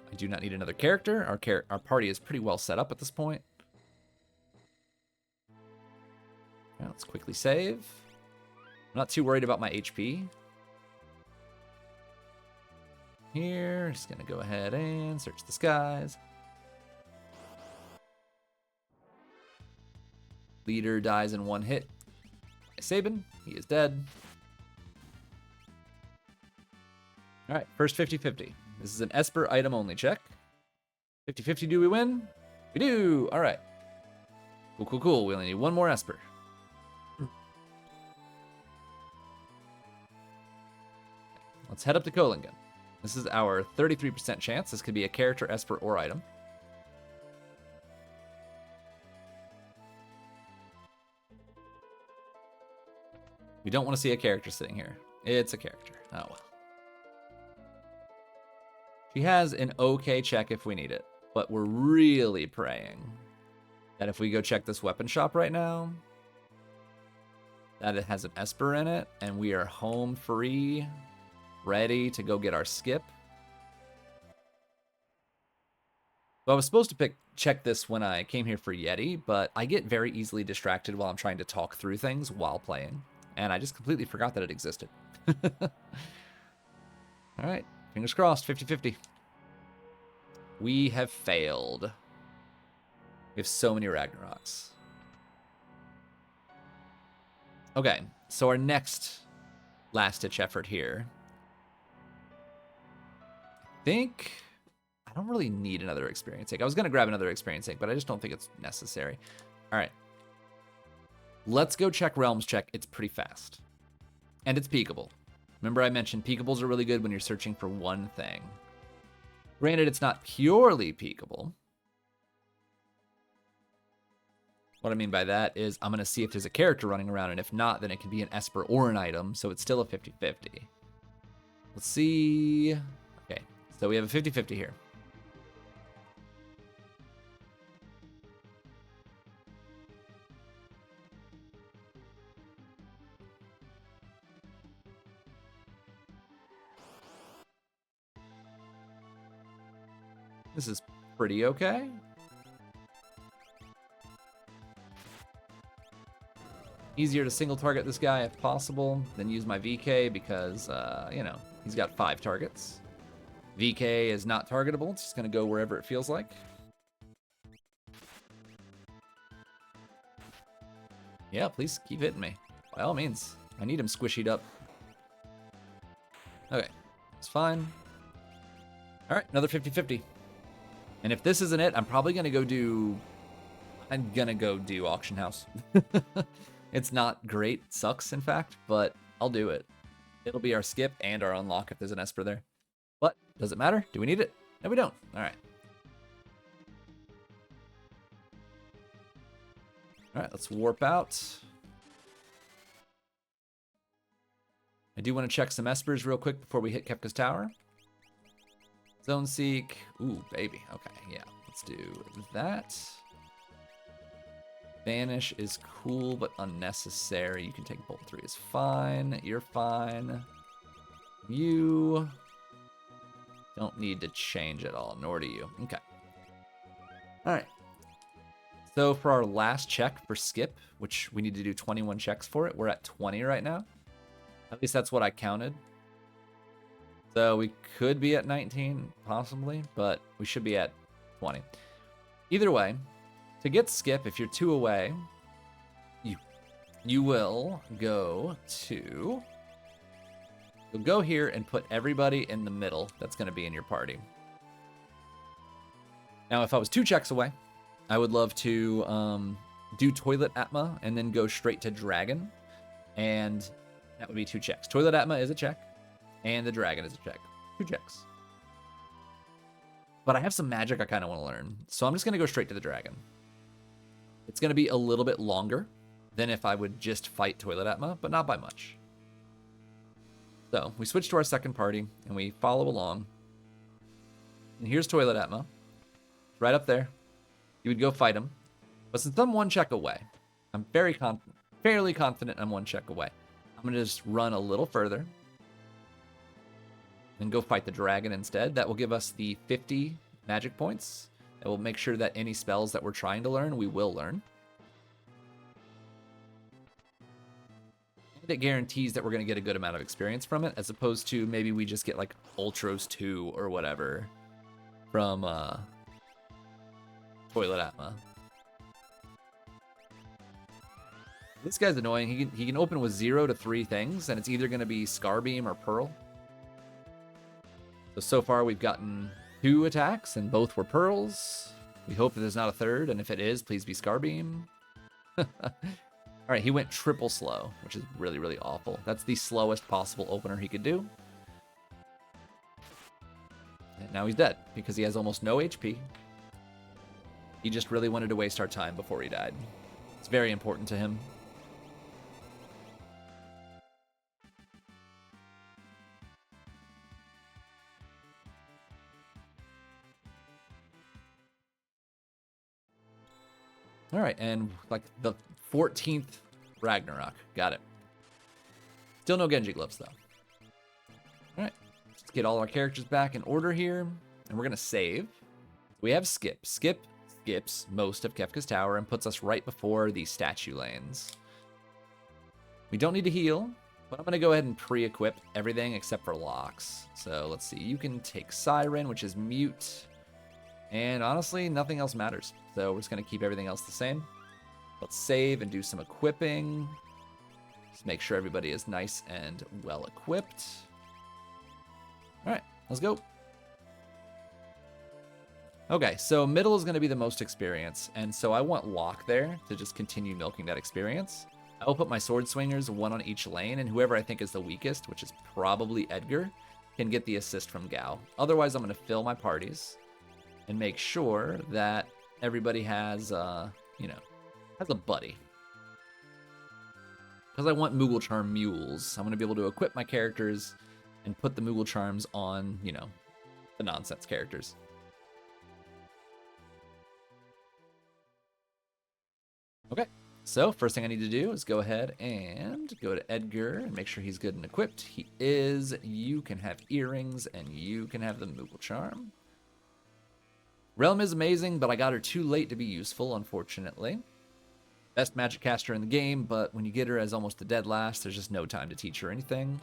I do not need another character. Our party is pretty well set up at this point. All right, let's quickly save. I'm not too worried about my HP. Here, just gonna go ahead and search the skies. Leader dies in one hit. Sabin, he is dead. All right, first 50-50. This is an Esper item only check. 50-50, do we win? We do, all right. Cool, cool, cool, we only need one more Esper. Let's head up to Kolingen. This is our 33% chance. This could be a character, Esper, or item. We don't want to see a character sitting here. It's a character. Oh, well. She has an okay check if we need it, but we're really praying that if we go check this weapon shop right now, that it has an Esper in it, and we are home free, ready to go get our skip. So I was supposed to check this when I came here for Yeti, but I get very easily distracted while I'm trying to talk through things while playing, and I just completely forgot that it existed. All right, fingers crossed, 50-50. We have failed. We have so many Ragnaroks. Okay, so our next last-ditch effort here. I don't really need another experience egg. I was going to grab another experience egg, but I just don't think it's necessary. All right. Let's go check Realms check. It's pretty fast. And it's peekable. Remember I mentioned peekables are really good when you're searching for one thing. Granted, it's not purely peekable. What I mean by that is I'm going to see if there's a character running around, and if not, then it can be an Esper or an item, so it's still a 50-50. Let's see. Okay, so we have a 50-50 here. This is pretty okay. Easier to single target this guy if possible than use my VK because, you know, he's got 5 targets. VK is not targetable. It's just going to go wherever it feels like. Yeah, please keep hitting me. By all means. I need him squishied up. Okay, it's fine. All right, another 50-50. And if this isn't it, I'm probably going to go do... Auction House. It's not great. It sucks, in fact, but I'll do it. It'll be our skip and our unlock if there's an Esper there. But, does it matter? Do we need it? No, we don't. All right. All right, let's warp out. I do want to check some Espers real quick before we hit Kefka's Tower. Zone Seek. Ooh, baby. Okay, yeah. Let's do that. Vanish is cool, but unnecessary. You can take Bolt 3 is fine. You're fine. You don't need to change at all, nor do you. Okay. All right. So for our last check for skip, which we need to do 21 checks for it, we're at 20 right now. At least that's what I counted. So we could be at 19, possibly, but we should be at 20. Either way, to get skip, if you're 2 away, you will go to... You'll go here and put everybody in the middle that's going to be in your party. Now, if I was 2 checks away, I would love to do Toilet Atma and then go straight to Dragon. And that would be 2 checks. Toilet Atma is a check. And the dragon is a check. 2 checks. But I have some magic I kind of want to learn. So I'm just going to go straight to the dragon. It's going to be a little bit longer than if I would just fight Toilet Atma, but not by much. So we switch to our second party, and we follow along. And here's Toilet Atma. Right up there. You would go fight him. But since I'm 1 check away, I'm fairly confident I'm 1 check away. I'm going to just run a little further and go fight the dragon instead. That will give us the 50 magic points. That will make sure that any spells that we're trying to learn, we will learn. And it guarantees that we're going to get a good amount of experience from it, as opposed to maybe we just get like Ultros 2 or whatever from Toilet Atma. This guy's annoying. He can open with 0 to 3 things, and it's either going to be Scarbeam or Pearl. So far we've gotten 2 attacks, and both were pearls. We hope that there's not a third, and if it is, please be Scarbeam. Alright, he went triple slow, which is really, really awful. That's the slowest possible opener he could do. And now he's dead, because he has almost no HP. He just really wanted to waste our time before he died. It's very important to him. All right, and like the 14th Ragnarok. Got it. Still no Genji gloves, though. All right, let's get all our characters back in order here, and we're going to save. We have Skip. Skip skips most of Kefka's tower and puts us right before the statue lanes. We don't need to heal, but I'm going to go ahead and pre-equip everything except for locks. So let's see. You can take Siren, which is mute. And honestly, nothing else matters. So we're just going to keep everything else the same. Let's save and do some equipping. Just make sure everybody is nice and well equipped. All right, let's go. Okay, so middle is going to be the most experience. And so I want Locke there to just continue milking that experience. I will put my sword swingers 1 on each lane, and whoever I think is the weakest, which is probably Edgar, can get the assist from Gao. Otherwise, I'm going to fill my parties and make sure that everybody has, has a buddy. Because I want Moogle Charm mules. I'm going to be able to equip my characters and put the Moogle Charms on, the nonsense characters. Okay, so first thing I need to do is go ahead and go to Edgar and make sure he's good and equipped. He is. You can have earrings and you can have the Moogle Charm. Realm is amazing, but I got her too late to be useful, unfortunately. Best magic caster in the game, but when you get her as almost a dead last, there's just no time to teach her anything.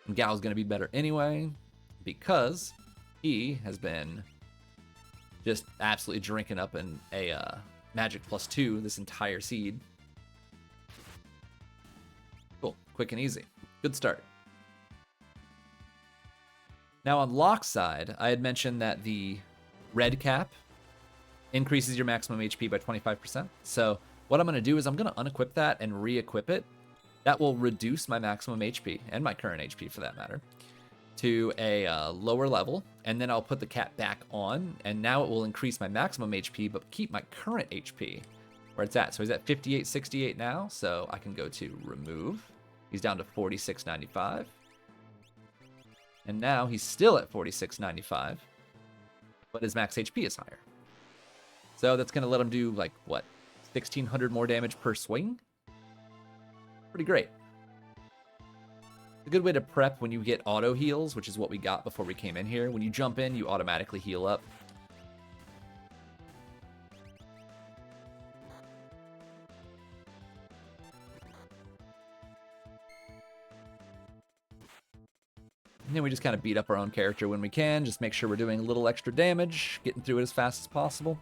And Gao's going to be better anyway, because he has been just absolutely drinking up in a magic +2 this entire seed. Cool, quick and easy. Good start. Now on Locke's side, I had mentioned that the red cap increases your maximum HP by 25%. So what I'm going to do is I'm going to unequip that and re-equip it. That will reduce my maximum HP, and my current HP for that matter, to a lower level. And then I'll put the cap back on, and now it will increase my maximum HP, but keep my current HP where it's at. So he's at 5868 now, so I can go to remove. He's down to 4695. And now he's still at 4695, but his max HP is higher. So that's going to let him do, like, what, 1,600 more damage per swing? Pretty great. A good way to prep when you get auto heals, which is what we got before we came in here. When you jump in, you automatically heal up. And then we just kind of beat up our own character when we can. Just make sure we're doing a little extra damage, getting through it as fast as possible.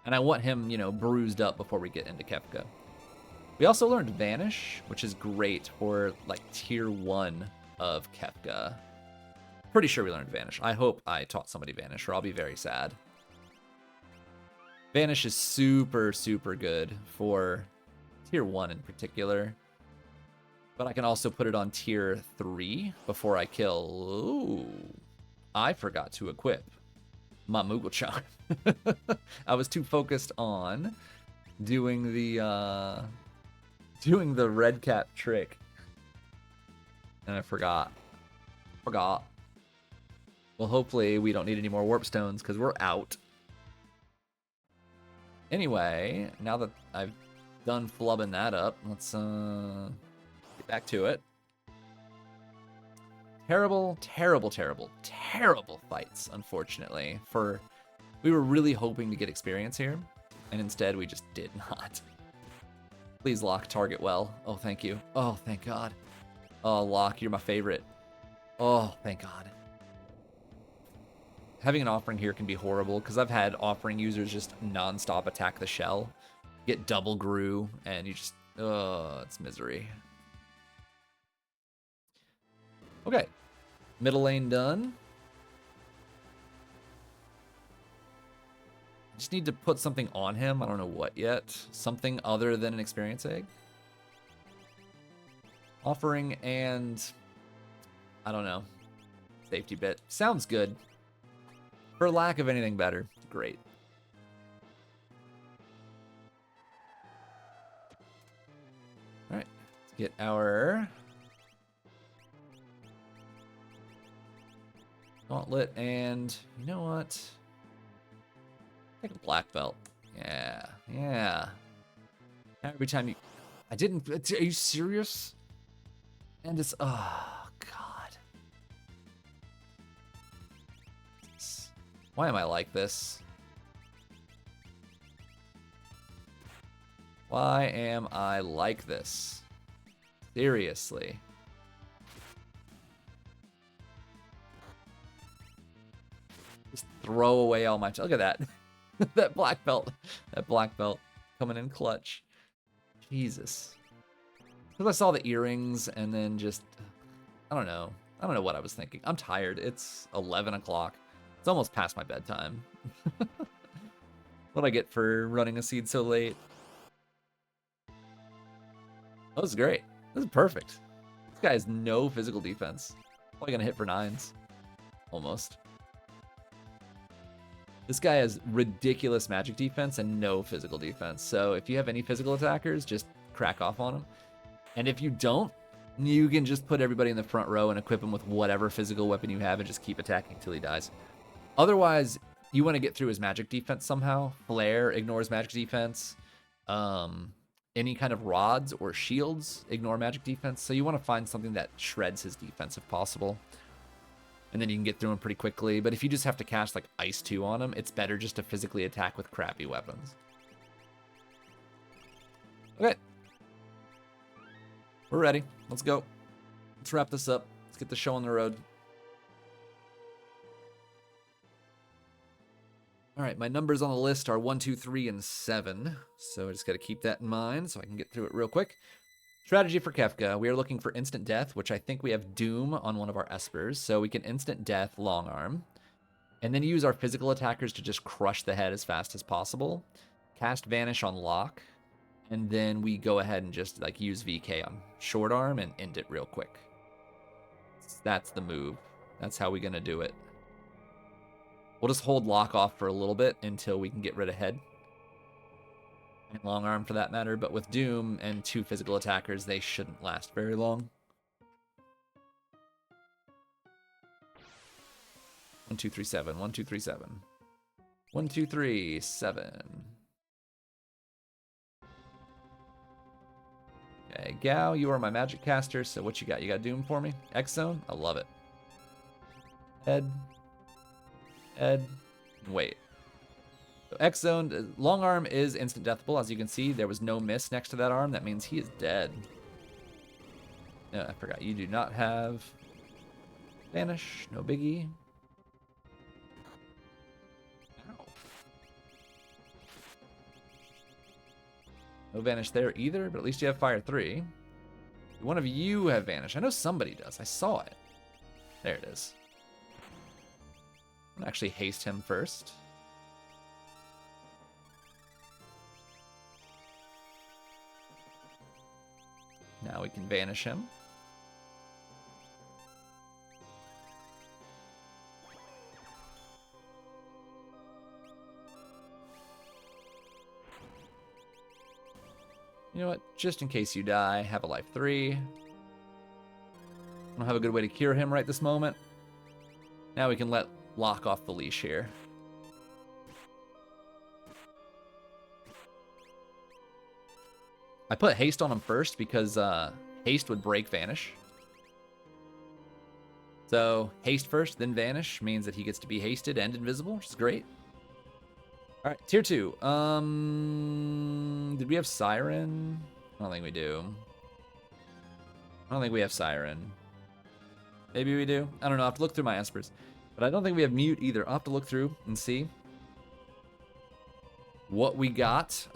And I want him, bruised up before we get into Kefka. We also learned Vanish, which is great for, like, tier 1 of Kefka. Pretty sure we learned Vanish. I hope I taught somebody Vanish, or I'll be very sad. Vanish is super, super good for tier 1 in particular. But I can also put it on tier 3 before I kill. Ooh, I forgot to equip my Moogle charm. I was too focused on doing the red cap trick, and I forgot. Well, hopefully we don't need any more warp stones because we're out. Anyway, now that I've done flubbing that up, let's get back to it. Terrible fights, unfortunately. We were really hoping to get experience here, and instead we just did not. Please lock target well. Oh, thank you. Oh, thank God. Oh, lock, you're my favorite. Oh, thank God. Having an offering here can be horrible, because I've had offering users just non-stop attack the shell, get double grew, and you just, it's misery. Okay, middle lane done. Just need to put something on him. I don't know what yet. Something other than an experience egg. Offering and, I don't know, safety bit. Sounds good. For lack of anything better. Great. All right, let's get our gauntlet, and you know what? Take a black belt. Yeah. Every time you... I didn't... Are you serious? And it's... Oh, God. Why am I like this? Why am I like this? Seriously. Just throw away all my... Look at that. That black belt coming in clutch. Jesus. Because I saw the earrings and then just, I don't know what I was thinking. I'm tired. It's 11 o'clock. It's almost past my bedtime. What I get for running a seed so late? That was great. This is perfect. This guy has no physical defense. Probably gonna hit for 9s. Almost. This guy has ridiculous magic defense and no physical defense. So if you have any physical attackers, just crack off on him. And if you don't, you can just put everybody in the front row and equip him with whatever physical weapon you have and just keep attacking until he dies. Otherwise, you want to get through his magic defense somehow. Flare ignores magic defense. Any kind of rods or shields ignore magic defense. So you want to find something that shreds his defense if possible. And then you can get through him pretty quickly. But if you just have to cast like Ice 2 on him, it's better just to physically attack with crappy weapons. Okay. We're ready. Let's go. Let's wrap this up. Let's get the show on the road. All right, my numbers on the list are 1, 2, 3, and 7. So I just got to keep that in mind so I can get through it real quick. Strategy for Kefka. We are looking for instant death, which I think we have Doom on one of our Espers. So we can instant death long arm. And then use our physical attackers to just crush the head as fast as possible. Cast Vanish on Lock. And then we go ahead and just like use VK on short arm and end it real quick. That's the move. That's how we're going to do it. We'll just hold Lock off for a little bit until we can get rid of head. And long arm for that matter, but with Doom and 2 physical attackers, they shouldn't last very long. 1, 2, 3, 7. 1, 2, 3, 7. 1, 2, 3, 7. Okay, Gao, you are my magic caster, so what you got? You got Doom for me? X-Zone? I love it. Head. Wait. So X-Zone, long arm is instant deathable. As you can see, there was no miss next to that arm. That means he is dead. No, I forgot. You do not have Vanish. No biggie. Ow. No Vanish there either, but at least you have Fire 3. One of you have Vanish. I know somebody does. I saw it. There it is. I'm gonna actually haste him first. Now we we can vanish him. You know what? Just in case you die, have a life 3. I don't have a good way to cure him right this moment. Now we can let Locke off the leash here. I put haste on him first because haste would break vanish. So haste first, then vanish means that he gets to be hasted and invisible, which is great. All right, tier 2. Did we have Siren? I don't think we do. I don't think we have Siren. Maybe we do. I don't know. I have to look through my espers. But I don't think we have Mute either. I'll have to look through and see what we got.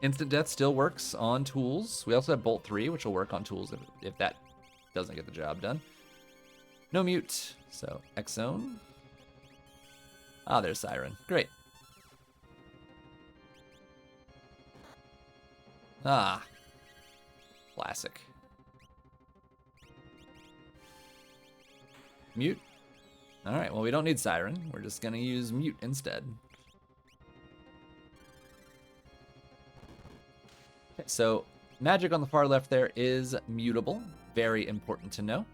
Instant Death still works on tools. We also have Bolt 3, which will work on tools if that doesn't get the job done. No Mute. So, X-Zone. Ah, there's Siren. Great. Ah. Classic. Mute. Alright, well, we don't need Siren. We're just going to use Mute instead. Okay, so magic on the far left there is mutable. Very important to know.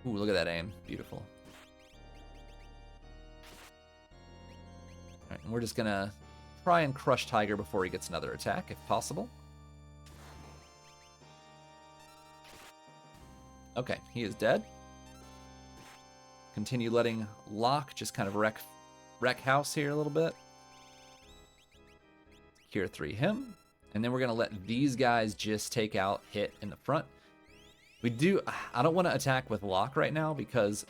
Ooh, look at that aim. Beautiful. Alright, and we're just going to try and crush Tiger before he gets another attack, if possible. Okay, he is dead. Continue letting Locke just kind of wreck house here a little bit. Cure 3 him. And then we're going to let these guys just take out hit in the front. I don't want to attack with Locke right now because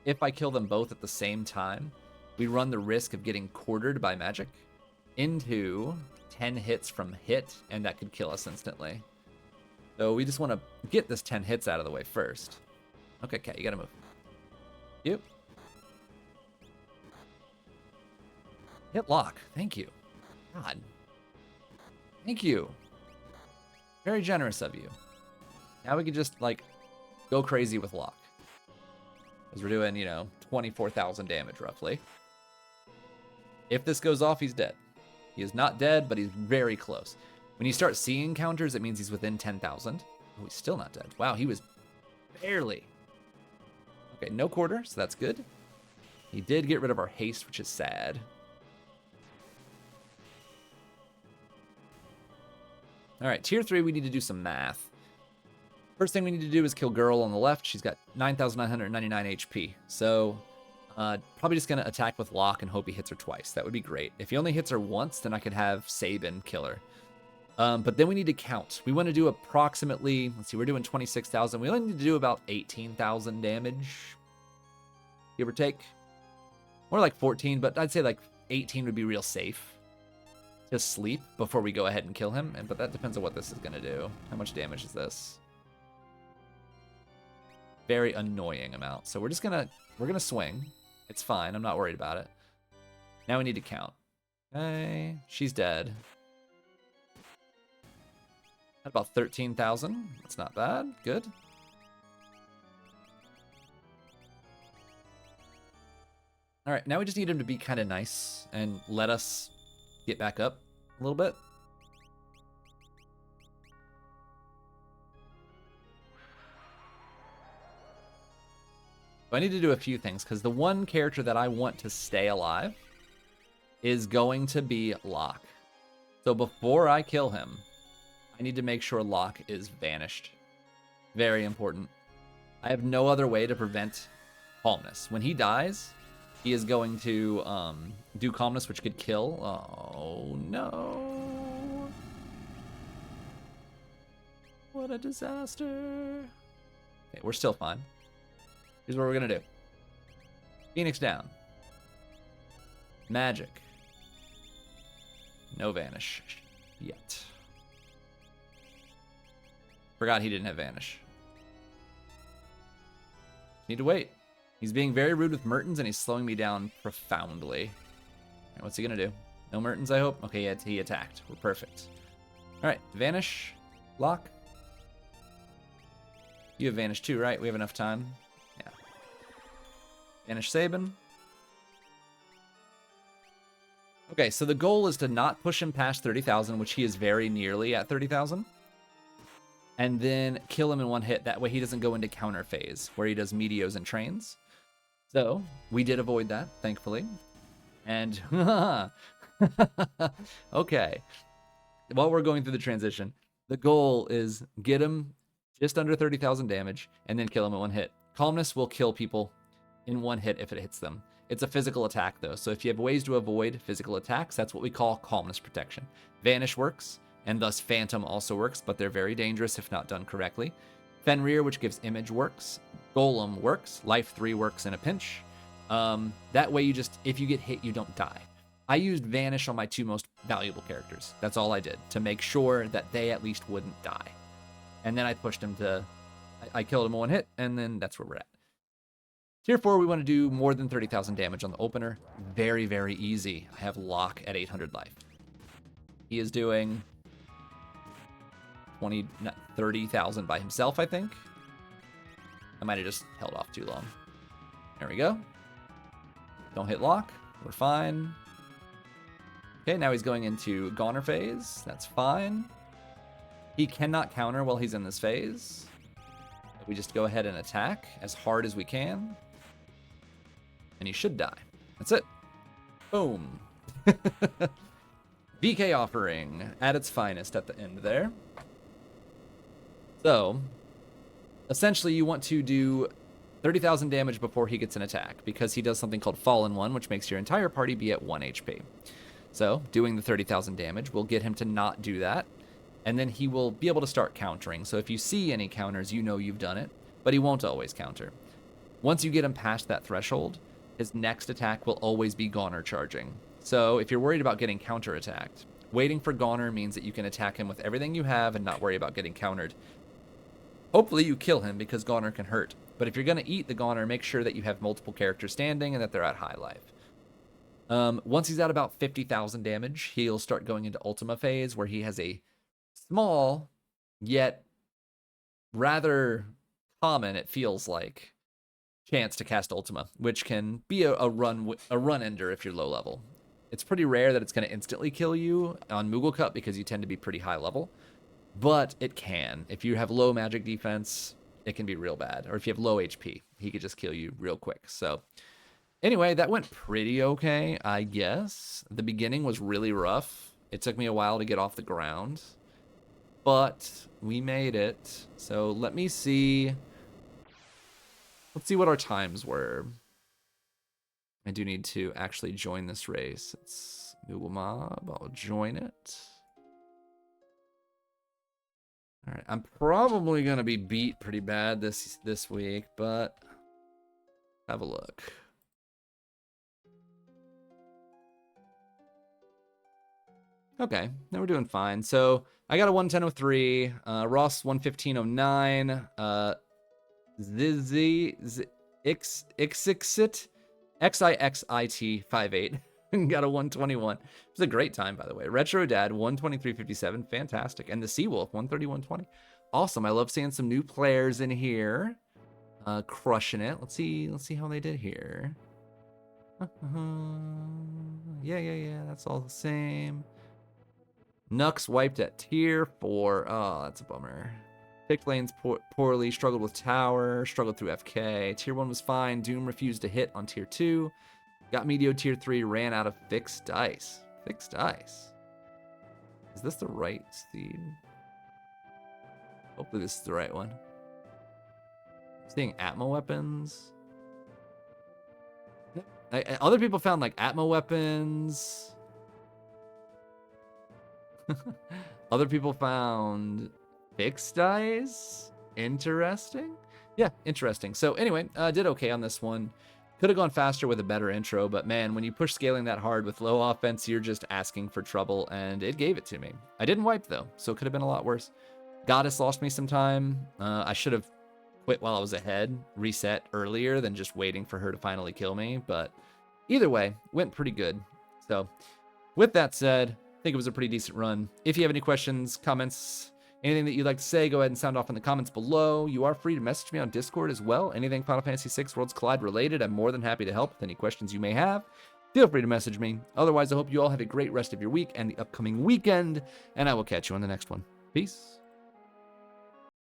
if I kill them both at the same time, we run the risk of getting quartered by magic into 10 hits from hit, and that could kill us instantly. So we just want to get this 10 hits out of the way first. Okay, Cat, you got to move. Yep. Hit Locke. Thank you. God. Thank you. Very generous of you. Now we can just, like, go crazy with Locke. Because we're doing, 24,000 damage, roughly. If this goes off, he's dead. He is not dead, but he's very close. When you start seeing counters, it means he's within 10,000. Oh, he's still not dead. Wow, he was barely. Okay, no quarter, so that's good. He did get rid of our haste, which is sad. All right, tier 3, we need to do some math. First thing we need to do is kill Girl on the left. She's got 9,999 HP. So probably just going to attack with Locke and hope he hits her twice. That would be great. If he only hits her once, then I could have Sabin kill her. But then we need to count. We want to do approximately, let's see, we're doing 26,000. We only need to do about 18,000 damage, give or take. More like 14, but I'd say like 18 would be real safe. Just sleep before we go ahead and kill him. But that depends on what this is going to do. How much damage is this? Very annoying amount. So we're going to swing. It's fine. I'm not worried about it. Now we need to count. Okay. She's dead. At about 13,000. That's not bad. Good. All right. Now we just need him to be kind of nice and let us get back up a little bit. I need to do a few things because the one character that I want to stay alive is going to be Locke. So before I kill him, I need to make sure Locke is vanished. Very important. I have no other way to prevent calmness. When he dies, he is going to do calmness, which could kill. Oh, no. What a disaster. Okay, we're still fine. Here's what we're going to do. Phoenix down. Magic. No vanish yet. Forgot he didn't have vanish. Need to wait. He's being very rude with Mertens, and he's slowing me down profoundly. Right, what's he going to do? No Mertens, I hope? Okay, he attacked. We're perfect. All right, vanish. Lock. You have Vanish too, right? We have enough time. Yeah. Vanish Sabin. Okay, so the goal is to not push him past 30,000, which he is very nearly at 30,000. And then kill him in one hit. That way he doesn't go into counter phase, where he does Meteos and Trains. So, we did avoid that, thankfully. And, okay. While we're going through the transition, the goal is get him just under 30,000 damage, and then kill him in one hit. Calmness will kill people in one hit if it hits them. It's a physical attack, though, so if you have ways to avoid physical attacks, that's what we call Calmness Protection. Vanish works, and thus Phantom also works, but they're very dangerous if not done correctly. Fenrir, which gives Image, works. Golem works. Life 3 works in a pinch. That way you just, if you get hit, you don't die. I used Vanish on my 2 most valuable characters. That's all I did, to make sure that they at least wouldn't die. And then I pushed him to, I killed him in one hit, and then that's where we're at. Tier 4, we want to do more than 30,000 damage on the opener. Very, very easy. I have Locke at 800 life. He is doing 30,000 by himself, I think. I might have just held off too long. There we go. Don't hit Locke. We're fine. Okay, now he's going into Goner phase. That's fine. He cannot counter while he's in this phase. We just go ahead and attack as hard as we can. And he should die. That's it. Boom. VK offering at its finest at the end there. So, essentially you want to do 30,000 damage before he gets an attack, because he does something called Fallen One, which makes your entire party be at 1 HP. So, doing the 30,000 damage will get him to not do that, and then he will be able to start countering. So if you see any counters, you know you've done it, but he won't always counter. Once you get him past that threshold, his next attack will always be Goner charging. So if you're worried about getting counter-attacked, waiting for Goner means that you can attack him with everything you have and not worry about getting countered. Hopefully you kill him, because Goner can hurt. But if you're going to eat the Goner, make sure that you have multiple characters standing and that they're at high life. Once he's at about 50,000 damage, he'll start going into Ultima phase, where he has a small, yet rather common, it feels like, chance to cast Ultima, which can be a run ender if you're low level. It's pretty rare that it's going to instantly kill you on Moogle Cup, because you tend to be pretty high level, but it can. If you have low magic defense, it can be real bad. Or if you have low HP, he could just kill you real quick. So anyway, that went pretty okay, I guess. The beginning was really rough. It took me a while to get off the ground, but we made it. So let me see. Let's see what our times were. I do need to actually join this race. It's Moogle Mob. I'll join it. All right, I'm probably gonna be beat pretty bad this week, but have a look. Okay, now we're doing fine. So I got a 110.03, Ross 115.09, Zizzy Xixit XIXIT 58 got a 121. It was a great time, by the way. Retro Dad 123.57, fantastic. And the Seawolf 131.20. Awesome. I love seeing some new players in here. Crushing it. Let's see how they did here. Yeah. That's all the same. Nux wiped at tier 4. Oh, that's a bummer. Picked lanes poorly, struggled with tower, struggled through FK. Tier 1 was fine. Doom refused to hit on tier 2. Got Meteo tier 3, ran out of fixed dice. Fixed dice. Is this the right seed? Hopefully this is the right one. Seeing Atmo weapons. Other people found like Atmo weapons. Other people found fixed dice. Interesting. Yeah, interesting. So anyway, did okay on this one. Could have gone faster with a better intro, but man, when you push scaling that hard with low offense, you're just asking for trouble, and it gave it to me. I didn't wipe though, so it could have been a lot worse. Goddess lost me some time. I should have quit while I was ahead, reset earlier than just waiting for her to finally kill me, but either way, went pretty good. So with that said, I think it was a pretty decent run. If you have any questions, comments, Anything that you'd like to say, go ahead and sound off in the comments below. You are free to message me on Discord as well. Anything Final Fantasy VI Worlds Collide related, I'm more than happy to help with any questions you may have. Feel free to message me. Otherwise, I hope you all have a great rest of your week and the upcoming weekend, and I will catch you on the next one. Peace.